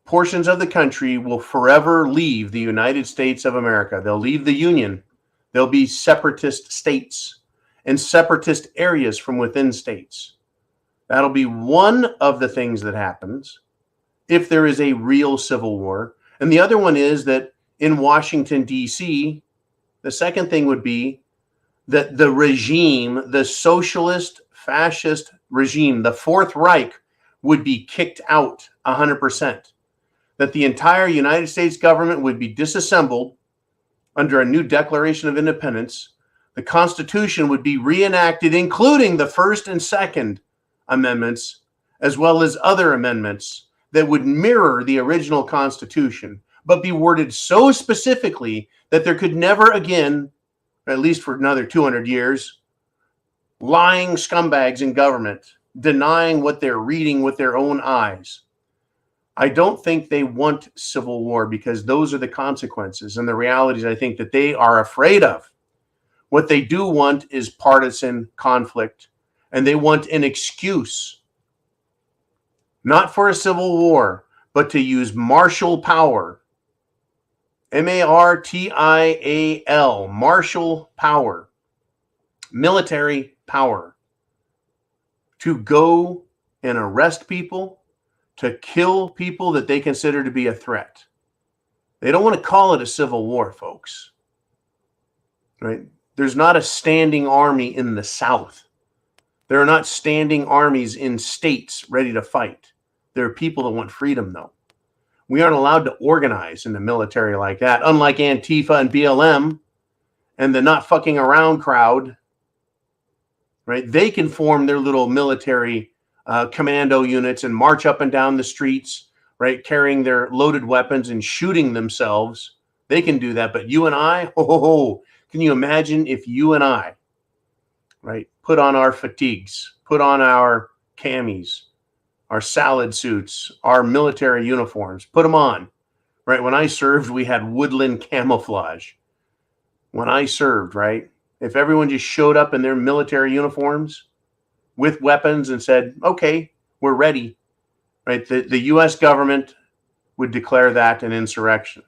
portions of the country will forever leave the United States of America. They'll leave the Union. There'll be separatist states and separatist areas from within states. That'll be one of the things that happens if there is a real civil war. And the other one is that in Washington, D.C., The second thing would be that the regime, the socialist fascist regime, the Fourth Reich, would be kicked out 100%. That the entire United States government would be disassembled under a new Declaration of Independence. The Constitution would be reenacted, including the First and Second Amendments, as well as other amendments that would mirror the original Constitution, but be worded so specifically that there could never again, at least for another 200 years, lying scumbags in government, denying what they're reading with their own eyes. I don't think they want civil war because those are the consequences and the realities I think that they are afraid of. What they do want is partisan conflict, and they want an excuse, not for a civil war, but to use martial power, M-A-R-T-I-A-L, martial power, military power, to go and arrest people, to kill people that they consider to be a threat. They don't want to call it a civil war, folks. Right? There's not a standing army in the South. There are not standing armies in states ready to fight. There are people that want freedom, though. We aren't allowed to organize in the military like that, unlike Antifa and BLM and the not fucking around crowd. Right? They can form their little military commando units and march up and down the streets, right, carrying their loaded weapons and shooting themselves. They can do that. But you and I, can you imagine if you and I, right, put on our fatigues, put on our camis, our salad suits, our military uniforms, put them on, right? When I served, we had woodland camouflage. When I served, right, if everyone just showed up in their military uniforms with weapons and said, okay, we're ready, right? The U.S. government would declare that an insurrection.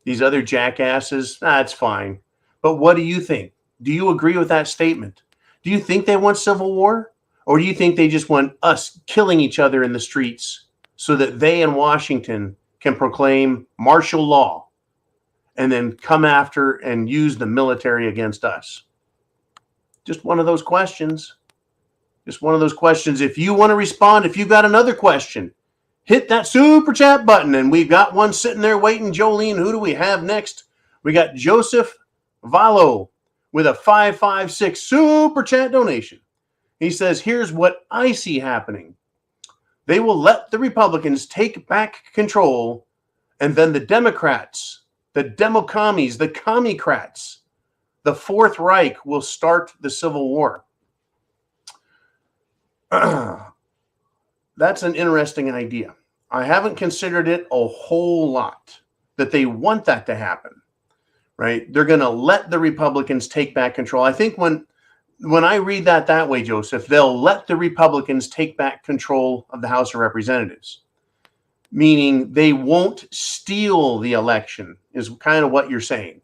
These other jackasses, that's fine. But what do you think? Do you agree with that statement? Do you think they want civil war? Or do you think they just want us killing each other in the streets so that they in Washington can proclaim martial law and then come after and use the military against us? Just one of those questions. Just one of those questions. If you want to respond, if you got another question, hit that super chat button. And we've got one sitting there waiting. Jolene, who do we have next? We got Joseph Valo with a 556 super chat donation. He says, here's what I see happening. They will let the Republicans take back control, and then the Democrats, the Democommies, the Commie-crats, the Fourth Reich will start the Civil War. That's an interesting idea. I haven't considered it a whole lot, that they want that to happen, right? They're going to let the Republicans take back control. I think when I read that way, Joseph, they'll let the Republicans take back control of the House of Representatives, meaning they won't steal the election, is kind of what you're saying.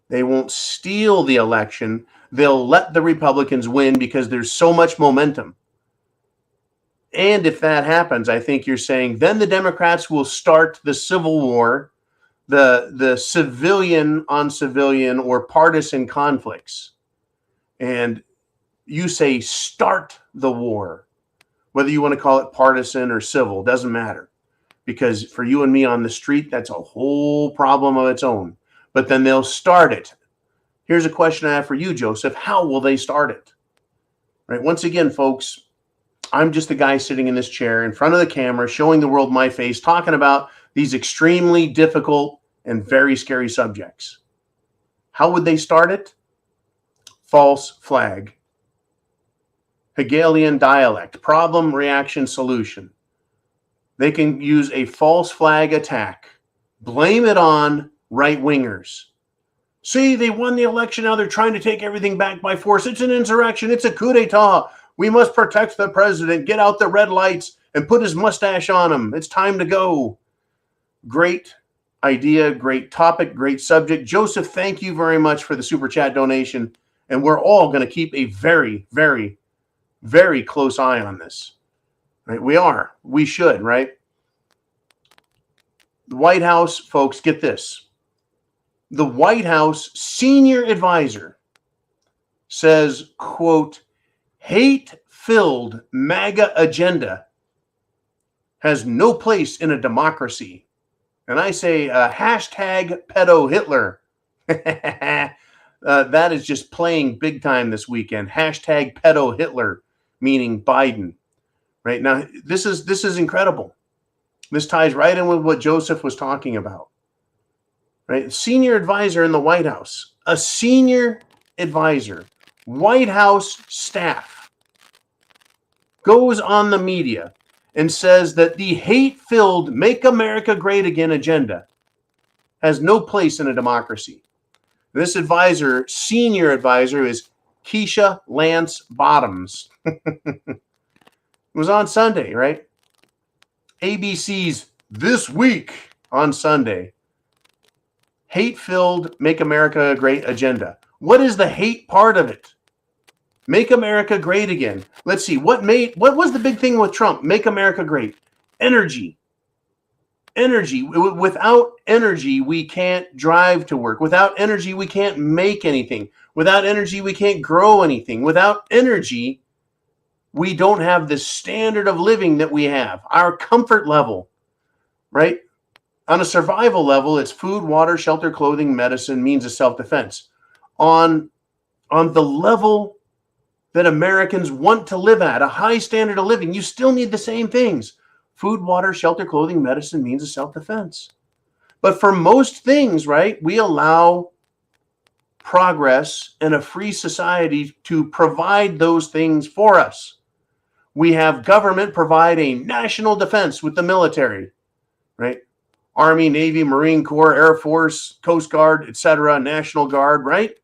They won't steal the election. They'll let the Republicans win because there's so much momentum. And if that happens, I think you're saying then the Democrats will start the Civil War, the civilian on civilian or partisan conflicts. And you say start the war, whether you want to call it partisan or civil, doesn't matter. Because for you and me on the street, that's a whole problem of its own. But then they'll start it. Here's a question I have for you, Joseph. How will they start it? Right. Once again, folks, I'm just the guy sitting in this chair in front of the camera, showing the world my face, talking about these extremely difficult and very scary subjects. How would they start it? False flag. Hegelian dialect. Problem, reaction, solution. They can use a false flag attack. Blame it on right-wingers. See, they won the election. Now they're trying to take everything back by force. It's an insurrection. It's a coup d'etat. We must protect the president. Get out the red lights and put his mustache on him. It's time to go. Great idea, great topic, great subject. Joseph, thank you very much for the super chat donation. And we're all going to keep a very, very, very close eye on this. Right? We are. We should, right? The White House, folks, get this. the White House senior advisor says, quote, hate-filled MAGA agenda has no place in a democracy. And I say, hashtag pedo Hitler. That is just playing big time this weekend. Hashtag pedo Hitler, meaning Biden. Right now, this is incredible. This ties right in with what Joseph was talking about. Right, senior advisor in the White House, a senior advisor, White House staff, goes on the media and says that the hate-filled "Make America Great Again" agenda has no place in a democracy. This advisor, senior advisor, is Keisha Lance Bottoms. It was on Sunday, right? ABC's This Week on Sunday. Hate-filled Make America Great agenda. What is the hate part of it? Make America great again. Let's see. What was the big thing with Trump? Make America great. Energy. Energy. Without energy, we can't drive to work. Without energy, we can't make anything. Without energy, we can't grow anything. Without energy, we don't have the standard of living that we have. Our comfort level, right? On a survival level, it's food, water, shelter, clothing, medicine, means of self-defense. On the level that Americans want to live at, a high standard of living, you still need the same things. Food, water, shelter, clothing, medicine, means of self-defense. But for most things, right, we allow progress and a free society to provide those things for us. We have government provide a national defense with the military, right? Army, Navy, Marine Corps, Air Force, Coast Guard, etc., National Guard, right?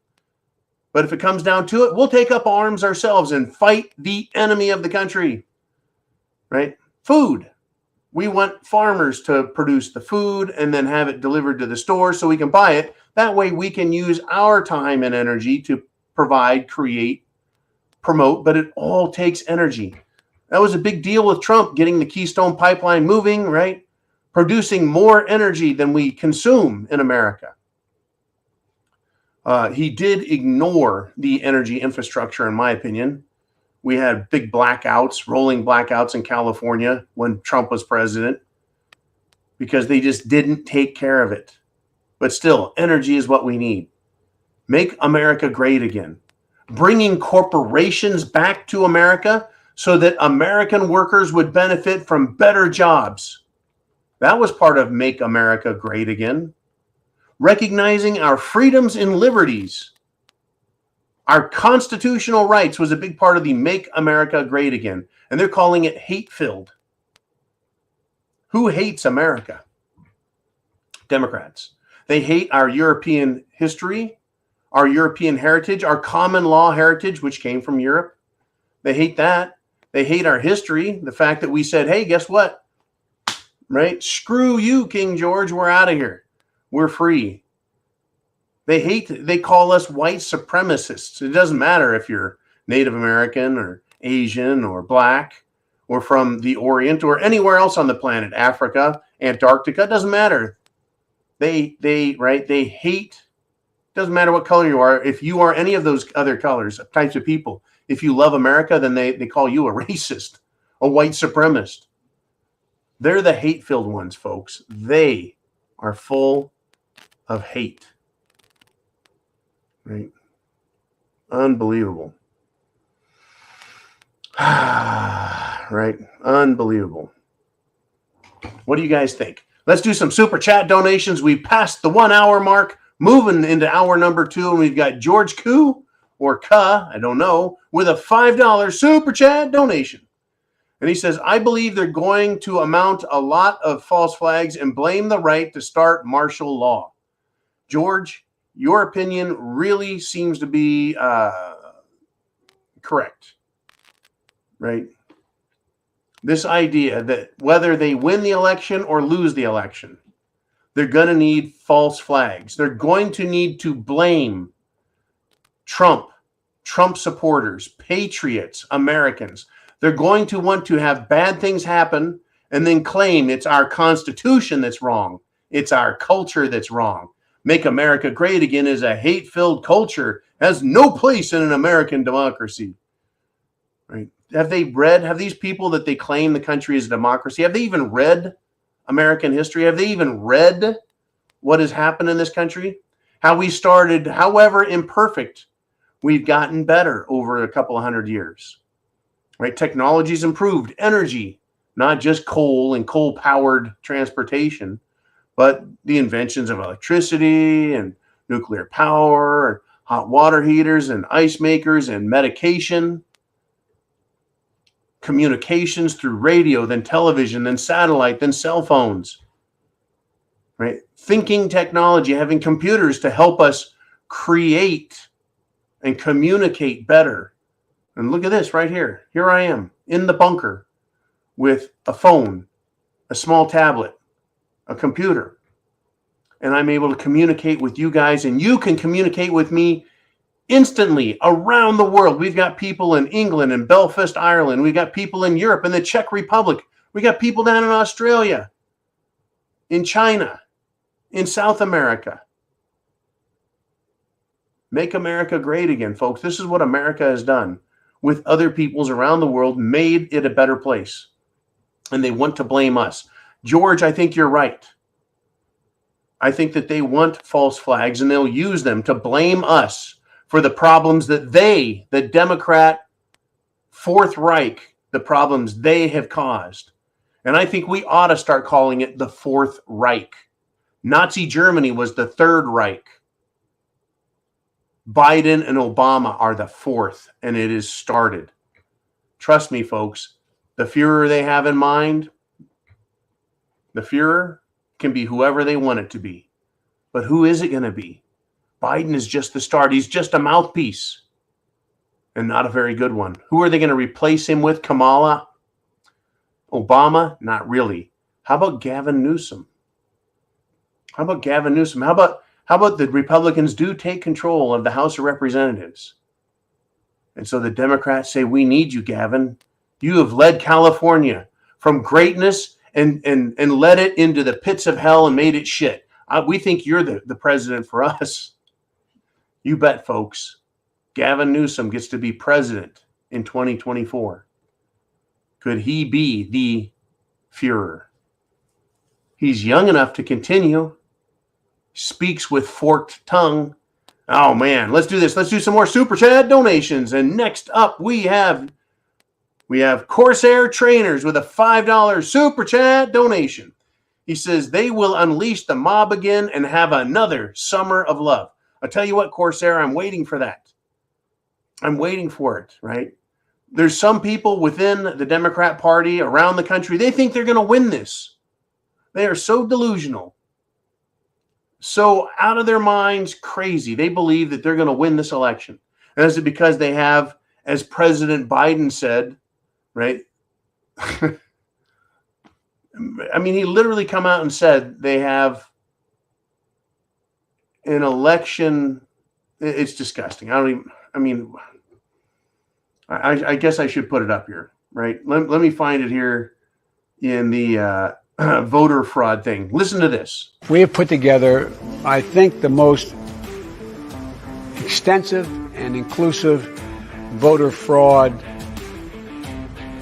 But if it comes down to it, we'll take up arms ourselves and fight the enemy of the country, right? Food. We want farmers to produce the food and then have it delivered to the store so we can buy it. That way we can use our time and energy to provide, create, promote, but it all takes energy. That was a big deal with Trump getting the Keystone Pipeline moving, right? Producing more energy than we consume in America. He did ignore the energy infrastructure, in my opinion. We had big blackouts, rolling blackouts in California when Trump was president because they just didn't take care of it. But still, energy is what we need. Make America great again. Bringing corporations back to America so that American workers would benefit from better jobs. That was part of Make America Great Again. Recognizing our freedoms and liberties. Our constitutional rights was a big part of the Make America Great Again. And they're calling it hate-filled. Who hates America? Democrats. They hate our European history, our European heritage, our common law heritage, which came from Europe. They hate that. They hate our history, the fact that we said, hey, guess what? Right? Screw you, King George. We're out of here. We're free. They call us white supremacists. It doesn't matter if you're Native American or Asian or black or from the Orient or anywhere else on the planet, Africa, Antarctica, it doesn't matter. They hate, doesn't matter what color you are. If you are any of those other colors, types of people, if you love America, then they call you a racist, a white supremacist. They're the hate-filled ones, folks. They are full of hate. Right? Unbelievable. Right? Unbelievable. What do you guys think? Let's do some super chat donations. We passed the 1 hour mark, moving into hour number 2, and we've got George Koo or Ka, I don't know, with a $5 super chat donation. And he says, I believe they're going to amount a lot of false flags and blame the right to start martial law. George, your opinion really seems to be correct, right? This idea that whether they win the election or lose the election, they're going to need false flags. They're going to need to blame Trump supporters, patriots, Americans. They're going to want to have bad things happen and then claim it's our Constitution that's wrong. It's our culture that's wrong. Make America Great Again is a hate-filled culture, has no place in an American democracy. Right? Have these people that they claim the country is a democracy, have they even read American history? Have they even read what has happened in this country? How we started, however imperfect, we've gotten better over a couple of hundred years. Right? Technology's improved, energy, not just coal and coal-powered transportation, but the inventions of electricity and nuclear power and hot water heaters and ice makers and medication, communications through radio, then television, then satellite, then cell phones, right? Thinking technology, having computers to help us create and communicate better. And look at this right here. Here I am in the bunker with a phone, a small tablet, a computer, and I'm able to communicate with you guys, and you can communicate with me instantly around the world. We've got people in England and Belfast, Ireland. We've got people in Europe and the Czech Republic. We got people down in Australia, in China, in South America. Make America great again, folks. This is what America has done with other peoples around the world, made it a better place. And they want to blame us. George, I think you're right. I think that they want false flags, and they'll use them to blame us for the problems that they, the Democrat Fourth Reich, the problems they have caused. And I think we ought to start calling it the Fourth Reich. Nazi Germany was the Third Reich. Biden and Obama are the fourth, and it is started. Trust me, folks, the Führer they have in mind, the Führer can be whoever they want it to be. But who is it going to be? Biden is just the start. He's just a mouthpiece, and not a very good one. Who are they going to replace him with? Kamala? Obama? Not really. How about Gavin Newsom? How about the Republicans do take control of the House of Representatives? And so the Democrats say, we need you, Gavin. You have led California from greatness and led it into the pits of hell and made it shit. We think you're the president for us. You bet, folks. Gavin Newsom gets to be president in 2024. Could he be the Führer? He's young enough to continue. Speaks with forked tongue. Oh, man. Let's do this. Let's do some more Super Chat donations. And next up, we have Corsair Trainers with a $5 Super Chat donation. He says, they will unleash the mob again and have another summer of love. I'll tell you what, Corsair, I'm waiting for that. I'm waiting for it, right? There's some people within the Democrat Party around the country, they think they're going to win this. They are so delusional, so out of their minds, crazy. They believe that they're going to win this election. And is it because they have, as President Biden said, right? I mean, he literally come out and said they have an election. It's disgusting. I guess I should put it up here, right? Let me find it here in the voter fraud thing. Listen to this. We have put together, I think, the most extensive and inclusive voter fraud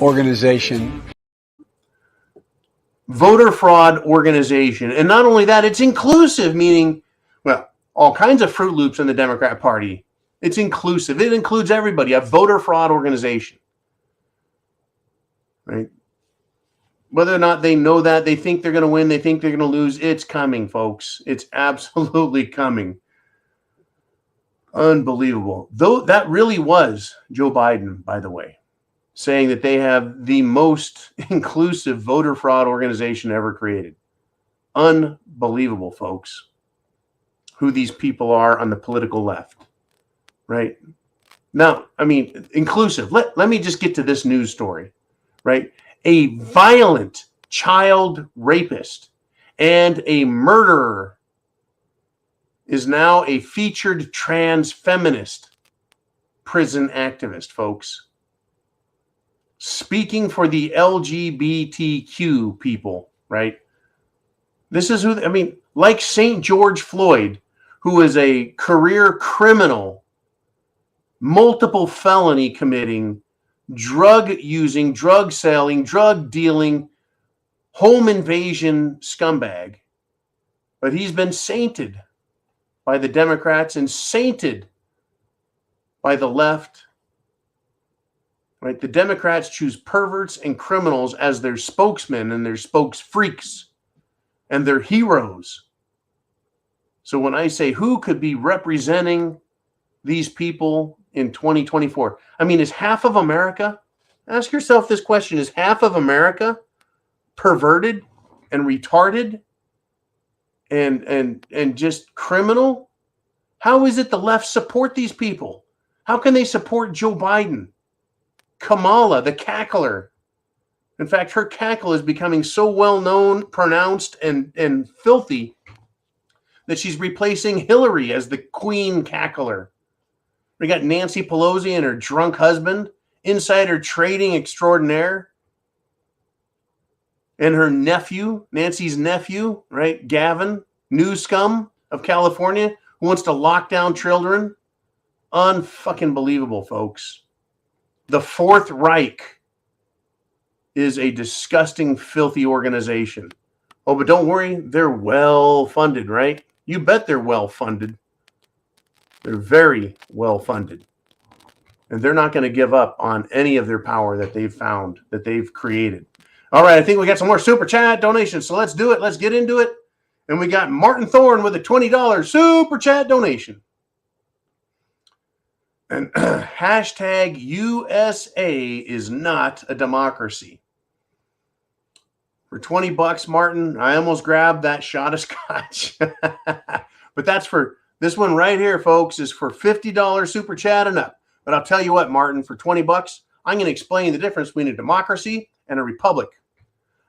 organization. Voter fraud organization. And not only that, it's inclusive, meaning, well, all kinds of Fruit Loops in the Democrat Party. It's inclusive. It includes everybody. A voter fraud organization. Right? Whether or not they know that, they think they're going to win, they think they're going to lose, it's coming, folks. It's absolutely coming. Unbelievable. Though that really was Joe Biden, by the way, saying that they have the most inclusive voter fraud organization ever created. Unbelievable, folks, who these people are on the political left, right? Now, I mean, inclusive. Let me just get to this news story, right? A violent child rapist and a murderer is now a featured trans feminist prison activist, folks. Speaking for the LGBTQ people, right? This is who, I mean, like St. George Floyd, who is a career criminal, multiple felony committing, drug using, drug selling, drug dealing, home invasion scumbag. But he's been sainted by the Democrats and sainted by the left. Right? The Democrats choose perverts and criminals as their spokesmen and their spokesfreaks and their heroes. So when I say who could be representing these people in 2024, I mean, is half of America, ask yourself this question, is half of America perverted and retarded and just criminal? How is it the left support these people? How can they support Joe Biden? Kamala, the cackler. In fact, her cackle is becoming so well known, pronounced, and filthy that she's replacing Hillary as the queen cackler. We got Nancy Pelosi and her drunk husband, insider trading extraordinaire, and her nephew, Nancy's nephew, right, Gavin, news scum of California, who wants to lock down children. Unfucking believable, folks. The Fourth Reich is a disgusting, filthy organization. Oh, but don't worry, they're well funded, right? You bet they're well funded. They're very well funded. And they're not going to give up on any of their power that they've found, that they've created. All right, I think we got some more super chat donations, so let's do it. Let's get into it. And we got Martin Thorne with a $20 super chat donation. And hashtag USA is not a democracy. For $20, Martin, I almost grabbed that shot of scotch. But that's for this one right here, folks, is for $50 super chat and up. But I'll tell you what, Martin, for $20, I'm going to explain the difference between a democracy and a republic.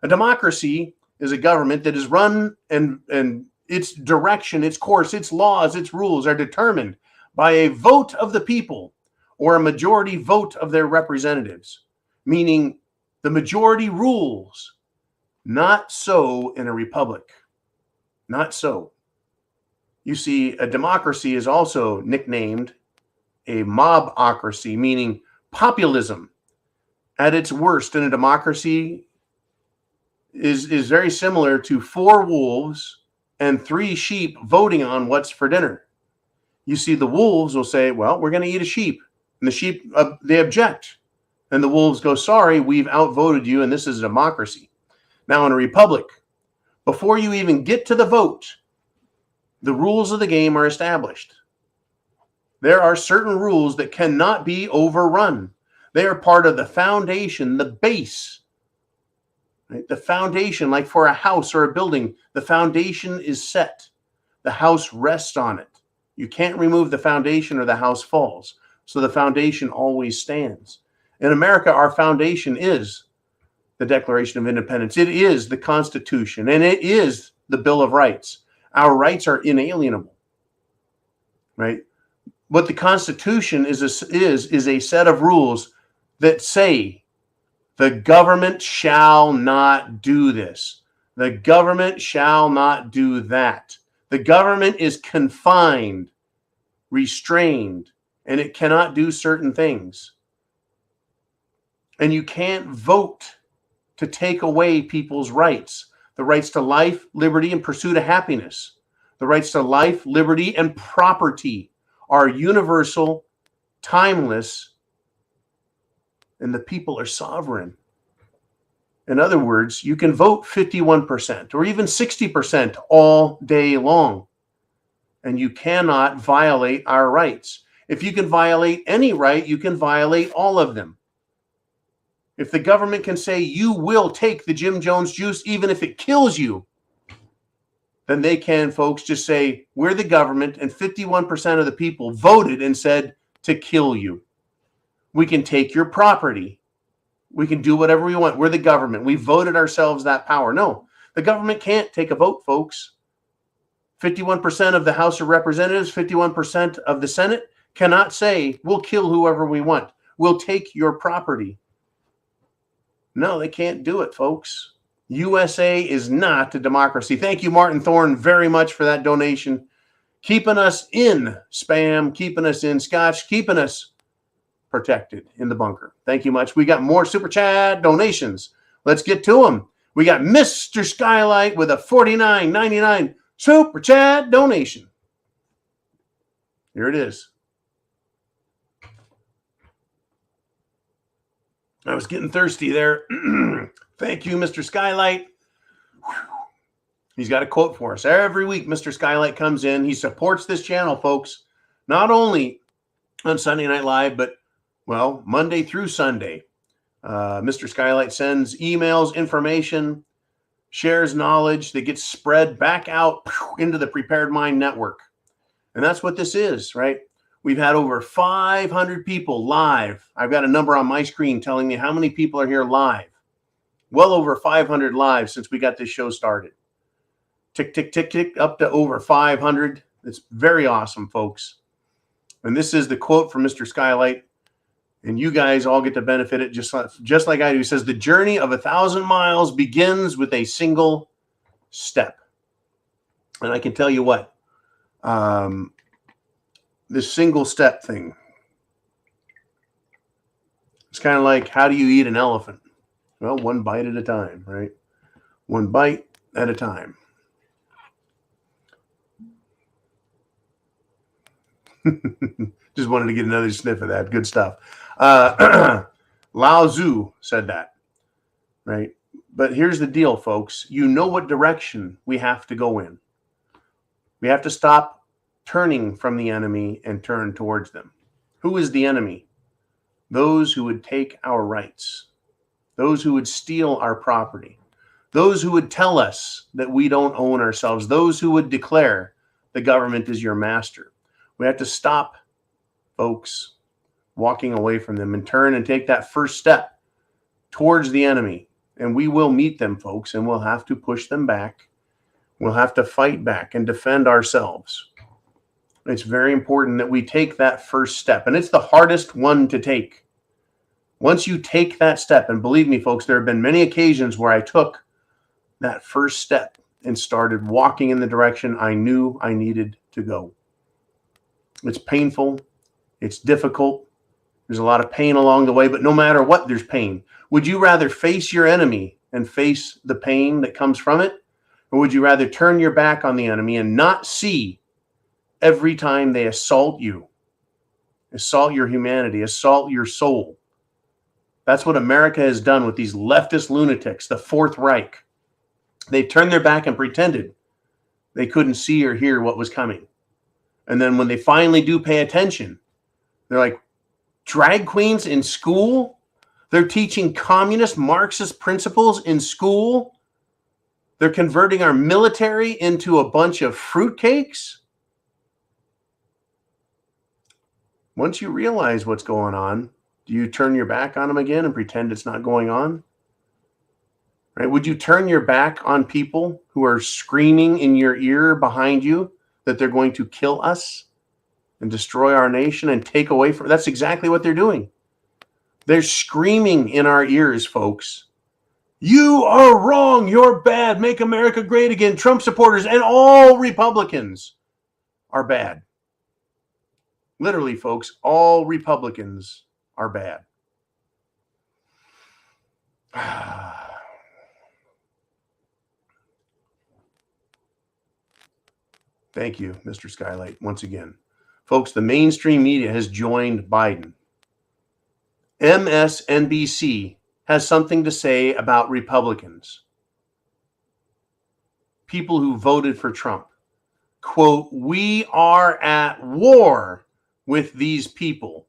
A democracy is a government that is run and its direction, its course, its laws, its rules are determined by a vote of the people or a majority vote of their representatives, meaning the majority rules. Not so in a republic. Not so. You see, a democracy is also nicknamed a mobocracy, meaning populism. At its worst in a democracy is very similar to 4 wolves and 3 sheep voting on what's for dinner. You see, the wolves will say, well, we're going to eat a sheep. And the sheep, they object. And the wolves go, sorry, we've outvoted you, and this is a democracy. Now, in a republic, before you even get to the vote, the rules of the game are established. There are certain rules that cannot be overrun. They are part of the foundation, the base. Right? The foundation, like for a house or a building, the foundation is set. The house rests on it. You can't remove the foundation or the house falls. So the foundation always stands. In America, our foundation is the Declaration of Independence. It is the Constitution, and it is the Bill of Rights. Our rights are inalienable, right? What the Constitution is a set of rules that say the government shall not do this. The government shall not do that. The government is confined, restrained, and it cannot do certain things. And you can't vote to take away people's rights. The rights to life, liberty, and pursuit of happiness. The rights to life, liberty, and property are universal, timeless, and the people are sovereign. In other words, you can vote 51% or even 60% all day long, and you cannot violate our rights. If you can violate any right, you can violate all of them. If the government can say you will take the Jim Jones juice even if it kills you, then they can, folks, just say we're the government and 51% of the people voted and said to kill you. We can take your property. We can do whatever we want. We're the government. We voted ourselves that power. No, the government can't take a vote, folks. 51% of the House of Representatives, 51% of the Senate cannot say we'll kill whoever we want. We'll take your property. No, they can't do it, folks. USA is not a democracy. Thank you, Martin Thorne, very much for that donation. keeping us in spam, keeping us in scotch, keeping us protected in the bunker. Thank you much. We got more Super Chat donations. Let's get to them. We got Mr. Skylight with a $49.99 Super Chat donation. Here it is. I was getting thirsty there. Thank you, Mr. Skylight. He's got a quote for us. Every week, Mr. Skylight comes in. He supports this channel, folks, not only on Sunday Night Live, but, well, Monday through Sunday. Mr. Skylight sends emails, information, shares knowledge that gets spread back out into the Prepared Mind Network. And that's what this is, right? We've had over 500 people live. I've got a number on my screen telling me how many people are here live. Well over 500 live since we got this show started. Tick, tick, tick, tick, up to over 500. It's very awesome, folks. And this is the quote from Mr. Skylight. And you guys all get to benefit it just like I do. He says, the journey of 1,000 miles begins with a single step. And I can tell you what, this single step thing, it's kind of like, how do you eat an elephant? Well, one bite at a time, right? One bite at a time. Just wanted to get another sniff of that. Good stuff. Lao Tzu said that, right? But here's the deal, folks. You know what direction we have to go in. We have to stop turning from the enemy and turn towards them. Who is the enemy? Those who would take our rights. Those who would steal our property. Those who would tell us that we don't own ourselves. Those who would declare the government is your master. We have to stop, folks, walking away from them and turn and take that first step towards the enemy. And we will meet them, folks, and we'll have to push them back. We'll have to fight back and defend ourselves. It's very important that we take that first step. And it's the hardest one to take. Once you take that step, and believe me, folks, there have been many occasions where I took that first step and started walking in the direction I knew I needed to go. It's painful. It's difficult. There's a lot of pain along the way, but no matter what, there's pain. Would you rather face your enemy and face the pain that comes from it? Or would you rather turn your back on the enemy and not see every time they assault you, assault your humanity, assault your soul? That's what America has done with these leftist lunatics, the Fourth Reich. They've turned their back and pretended they couldn't see or hear what was coming. And then when they finally do pay attention, they're like, drag queens in school? They're teaching communist Marxist principles in school? They're converting our military into a bunch of fruitcakes? Once you realize what's going on, do you turn your back on them again and pretend it's not going on? Right? Would you turn your back on people who are screaming in your ear behind you that they're going to kill us and destroy our nation and take away from? That's exactly what they're doing. They're screaming in our ears, folks. You are wrong. You're bad. Make America great again. Trump supporters and all Republicans are bad. Literally, folks, all Republicans are bad. Thank you, Mr. Skylight, once again. Folks, the mainstream media has joined Biden. MSNBC has something to say about Republicans. People who voted for Trump. Quote, we are at war with these people.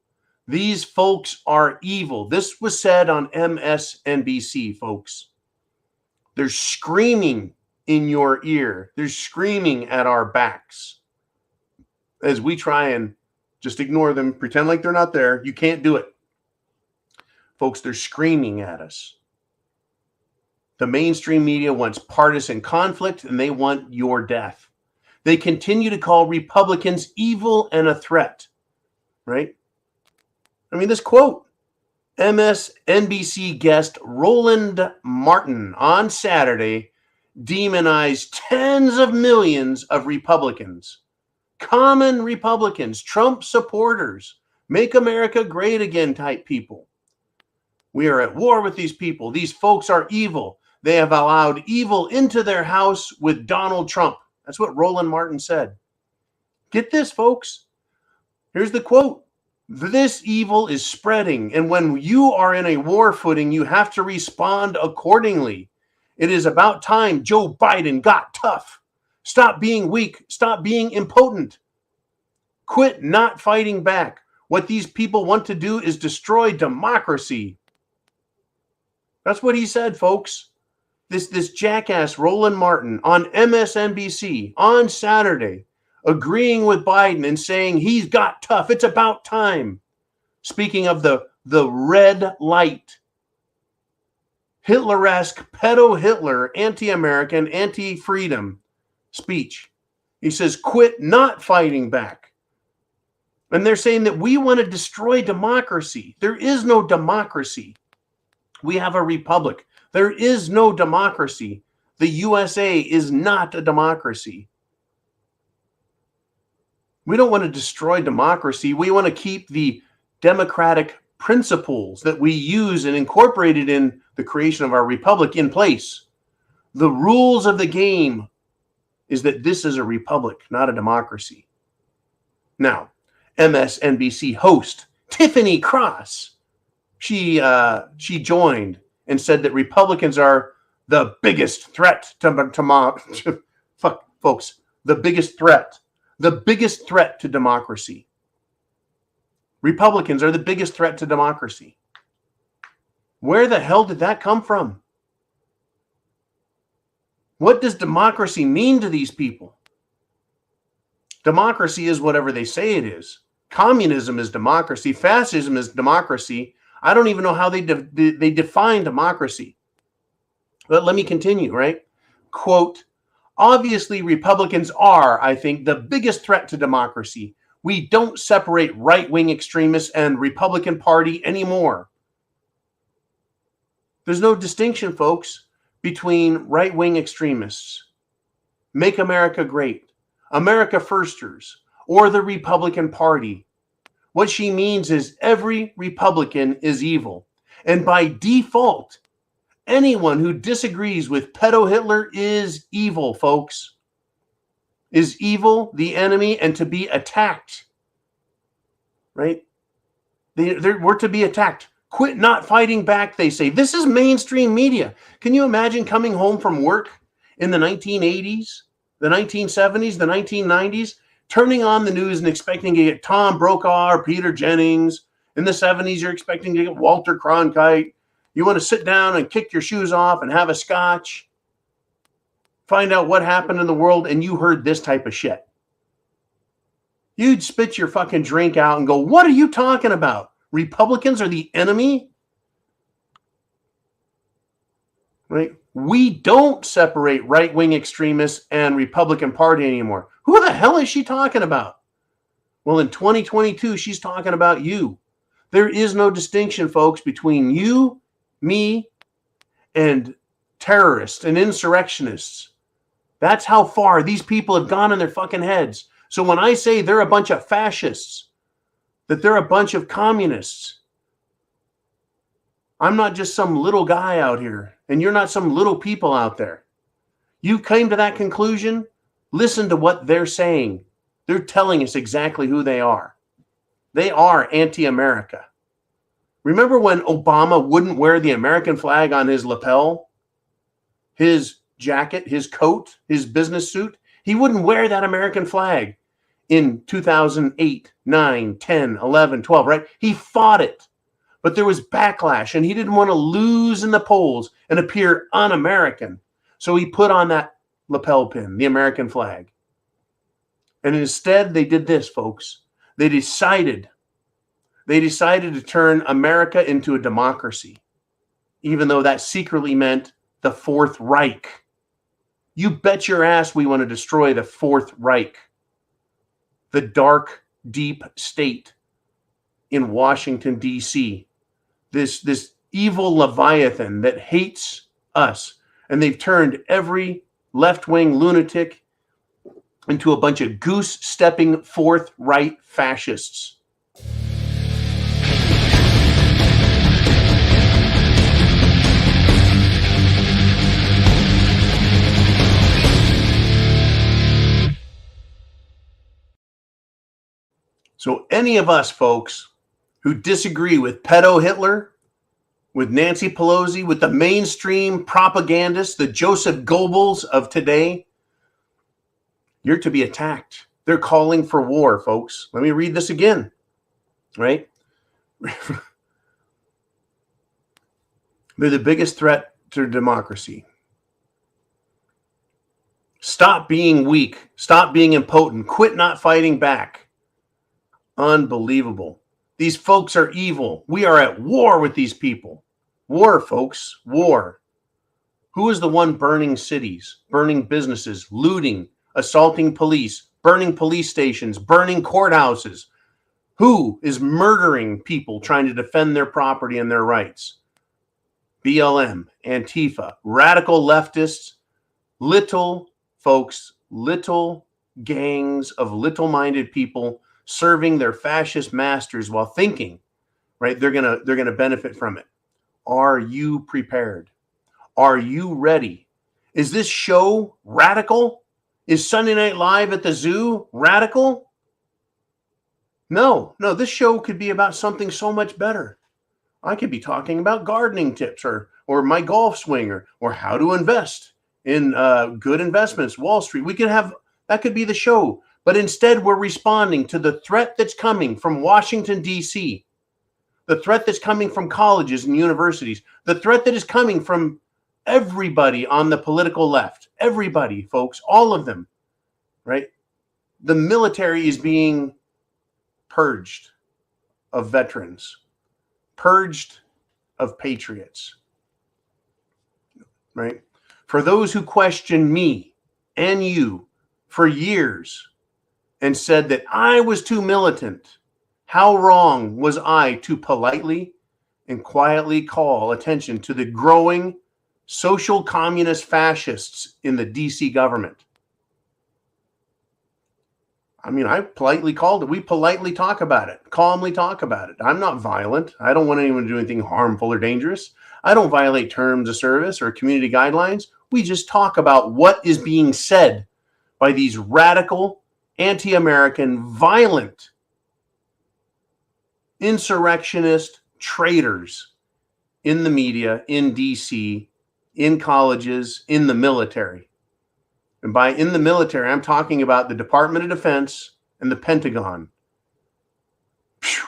These folks are evil. This was said on MSNBC, folks. They're screaming in your ear. They're screaming at our backs as we try and just ignore them, pretend like they're not there. You can't do it. Folks, they're screaming at us. The mainstream media wants partisan conflict and they want your death. They continue to call Republicans evil and a threat, right? I mean, this quote, MSNBC guest Roland Martin on Saturday demonized tens of millions of Republicans common Republicans, Trump supporters, make America great again type people. We are at war with these people. These folks are evil. They have allowed evil into their house with Donald Trump. That's what Roland Martin said. Get this, folks. Here's the quote. This evil is spreading, and when you are in a war footing, you have to respond accordingly. It is about time Joe Biden got tough. Stop being weak. Stop being impotent. Quit not fighting back. What these people want to do is destroy democracy. That's what he said, folks. This jackass Roland Martin on MSNBC on Saturday, agreeing with Biden and saying he's got tough. It's about time. Speaking of the red light, Hitler-esque, pedo-Hitler, anti-American, anti-freedom speech. He says, quit not fighting back. And they're saying that we want to destroy democracy. There is no democracy. We have a republic. There is no democracy. The USA is not a democracy. We don't want to destroy democracy. We want to keep the democratic principles that we use and incorporated in the creation of our republic in place. The rules of the game is that this is a republic, not a democracy. Now, MSNBC host Tiffany Cross, she joined and said that Republicans are the biggest threat to fuck, folks, the biggest threat to democracy. Republicans are the biggest threat to democracy. Where the hell did that come from? What does democracy mean to these people? Democracy is whatever they say it is. Communism is democracy. Fascism is democracy. I don't even know how they define democracy. But let me continue, right? Quote, obviously, Republicans are, I think, the biggest threat to democracy. We don't separate right-wing extremists and Republican Party anymore. There's no distinction, folks, between right-wing extremists, Make America Great, America Firsters, or the Republican Party. What she means is every Republican is evil. And by default, anyone who disagrees with pedo Hitler is evil, folks. Is evil, the enemy, and to be attacked. Right? We're to be attacked. Quit not fighting back, they say. This is mainstream media. Can you imagine coming home from work in the 1980s, the 1970s, the 1990s, turning on the news and expecting to get Tom Brokaw or Peter Jennings? In the 70s, you're expecting to get Walter Cronkite. You want to sit down and kick your shoes off and have a scotch, find out what happened in the world, and you heard this type of shit. You'd spit your fucking drink out and go, what are you talking about? Republicans are the enemy? Right? We don't separate right-wing extremists and Republican Party anymore. Who the hell is she talking about? Well, in 2022, she's talking about you. There is no distinction, folks, between you, me, and terrorists and insurrectionists. That's how far these people have gone in their fucking heads. So when I say they're a bunch of fascists, that they're a bunch of communists, I'm not just some little guy out here, and you're not some little people out there. You came to that conclusion, listen to what they're saying. They're telling us exactly who they are. They are anti-America. Remember when Obama wouldn't wear the American flag on his lapel? His jacket, his coat, his business suit? He wouldn't wear that American flag in 2008, 9, 10, 11, 12, right? He fought it. But there was backlash, and he didn't want to lose in the polls and appear un-American. So he put on that lapel pin, the American flag. And instead, they did this, folks. They decided to turn America into a democracy, even though that secretly meant the Fourth Reich. You bet your ass we want to destroy the Fourth Reich, the dark, deep state in Washington, D.C., this evil Leviathan that hates us. And they've turned every left-wing lunatic into a bunch of goose-stepping fourth-right fascists. So any of us, folks, who disagree with pedo Hitler, with Nancy Pelosi, with the mainstream propagandists, the Joseph Goebbels of today, you're to be attacked. They're calling for war, folks. Let me read this again, right? They're the biggest threat to democracy. Stop being weak. Stop being impotent. Quit not fighting back. Unbelievable. These folks are evil. We are at war with these people. War, folks. War. Who is the one burning cities, burning businesses, looting, assaulting police, burning police stations, burning courthouses? Who is murdering people trying to defend their property and their rights? BLM, Antifa, radical leftists, little folks, little gangs of little-minded people serving their fascist masters while thinking, right, they're gonna benefit from it. Are you prepared? Are you ready? Is this show radical? Is Sunday Night Live at the zoo radical? No, this show could be about something so much better. I could be talking about gardening tips or my golf swing or how to invest in good investments, Wall Street. That could be the show. But instead, we're responding to the threat that's coming from Washington, D.C., the threat that's coming from colleges and universities, the threat that is coming from everybody on the political left. Everybody, folks, all of them, right? The military is being purged of veterans, purged of patriots, right? For those who question me and you for years, and said that I was too militant, how wrong was I to politely and quietly call attention to the growing social communist fascists in the DC government? I mean, I politely called it. We politely talk about it, calmly talk about it. I'm not violent. I don't want anyone to do anything harmful or dangerous. I don't violate terms of service or community guidelines. We just talk about what is being said by these radical, anti-American, violent, insurrectionist traitors in the media, in DC, in colleges, in the military. And by in the military, I'm talking about the Department of Defense and the Pentagon. Phew,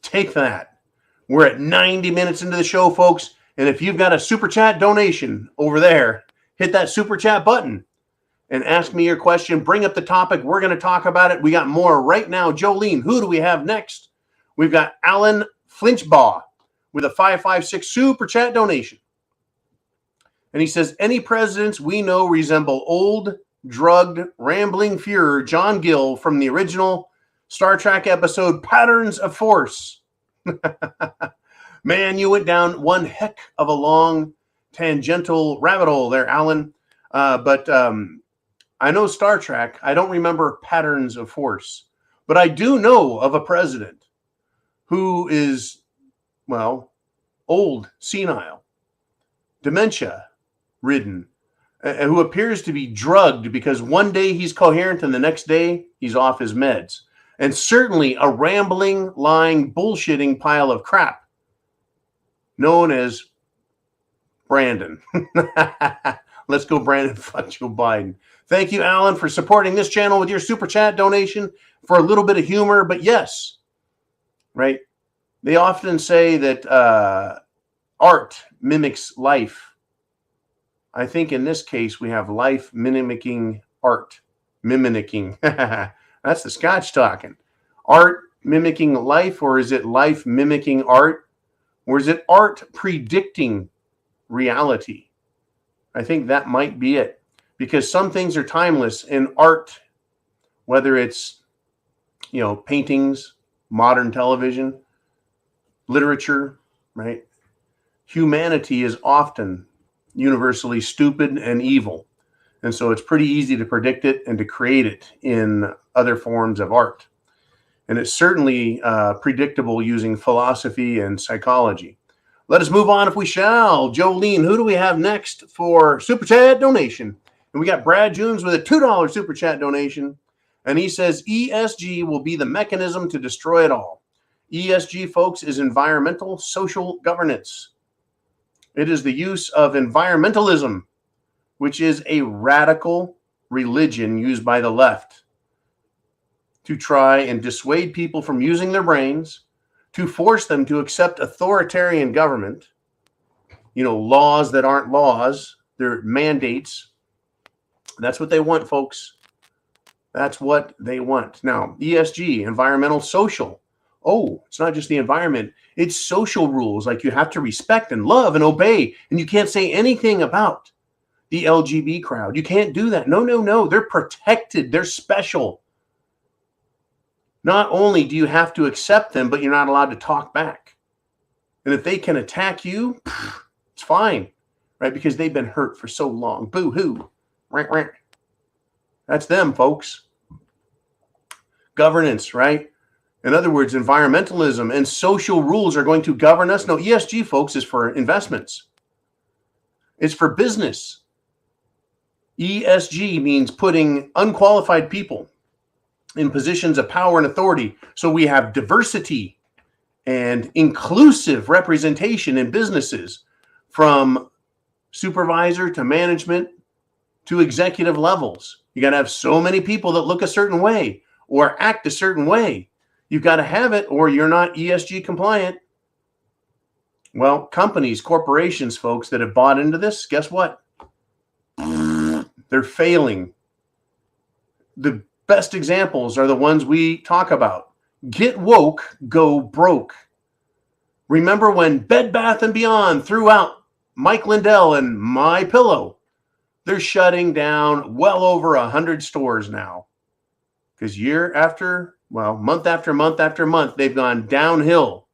take that. We're at 90 minutes into the show, folks. And if you've got a super chat donation over there, hit that super chat button and ask me your question. Bring up the topic. We're going to talk about it. We got more right now. Jolene, who do we have next? We've got Alan Flinchbaugh with a 556 super chat donation. And he says, any presidents we know resemble old, drugged, rambling Fuhrer John Gill from the original Star Trek episode Patterns of Force. Man, you went down one heck of a long tangential rabbit hole there, Alan. But I know Star Trek. I don't remember Patterns of Force. But I do know of a president who is, well, old, senile, dementia-ridden, who appears to be drugged because one day he's coherent and the next day he's off his meds. And certainly a rambling, lying, bullshitting pile of crap known as Brandon. Let's go, Brandon. Fuck Joe Biden. Thank you, Alan, for supporting this channel with your super chat donation for a little bit of humor. But yes, right? They often say that art mimics life. I think in this case, we have life mimicking art. Mimicking. That's the Scotch talking. Art mimicking life, or is it life mimicking art? Or is it art predicting reality? I think that might be it. Because some things are timeless in art, whether it's, paintings, modern television, literature, right? Humanity is often universally stupid and evil. And so it's pretty easy to predict it and to create it in other forms of art. And it's certainly predictable using philosophy and psychology. Let us move on if we shall. Jolene, who do we have next for Super Chat donation? And we got Brad Jones with a $2 Super Chat donation. And he says, ESG will be the mechanism to destroy it all. ESG, folks, is environmental social governance. It is the use of environmentalism, which is a radical religion used by the left to try and dissuade people from using their brains, to force them to accept authoritarian government, laws that aren't laws, they're mandates. That's what they want, folks. That's what they want. Now, ESG, environmental social. Oh, it's not just the environment. It's social rules, like you have to respect and love and obey, and you can't say anything about the LGBT crowd. You can't do that. No. They're protected. They're special. Not only do you have to accept them, but you're not allowed to talk back. And if they can attack you, it's fine, right? Because they've been hurt for so long. Boo-hoo. That's them, folks. Governance, right? In other words, environmentalism and social rules are going to govern us. No, ESG, folks, is for investments. It's for business. ESG means putting unqualified people in positions of power and authority. So we have diversity and inclusive representation in businesses, from supervisor to management to executive levels. You got to have so many people that look a certain way or act a certain way. You've got to have it, or you're not ESG compliant. Well, companies, corporations, folks that have bought into this, guess what? They're failing. The best examples are the ones we talk about. Get woke, go broke. Remember when Bed Bath & Beyond threw out Mike Lindell and My Pillow? They're shutting down well over 100 stores now. Because month after month after month, they've gone downhill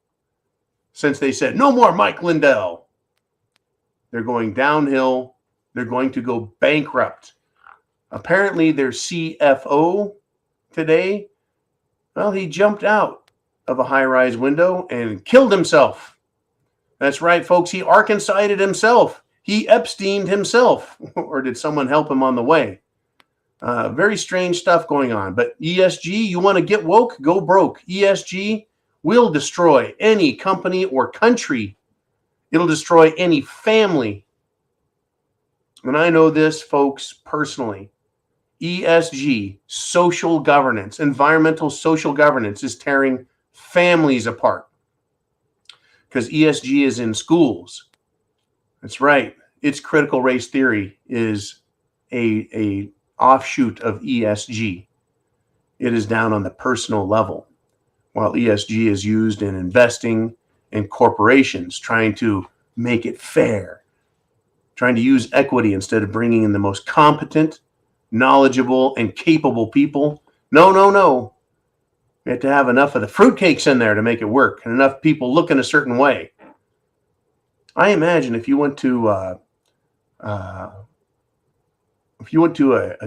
since they said, no more Mike Lindell. They're going downhill. They're going to go bankrupt. Apparently, their CFO today, well, he jumped out of a high-rise window and killed himself. That's right, folks. He Arkansas'd himself. He Epsteined himself. Or did someone help him on the way? Very strange stuff going on. But ESG, you want to get woke, go broke. ESG will destroy any company or country. It'll destroy any family. And I know this, folks, personally. ESG, social governance, environmental social governance, is tearing families apart. Because ESG is in schools. That's right. Its critical race theory is a offshoot of ESG. It is down on the personal level, while ESG is used in investing in corporations, trying to make it fair, trying to use equity instead of bringing in the most competent, knowledgeable, and capable people. No. We have to have enough of the fruitcakes in there to make it work, and enough people looking a certain way. I imagine if you went to a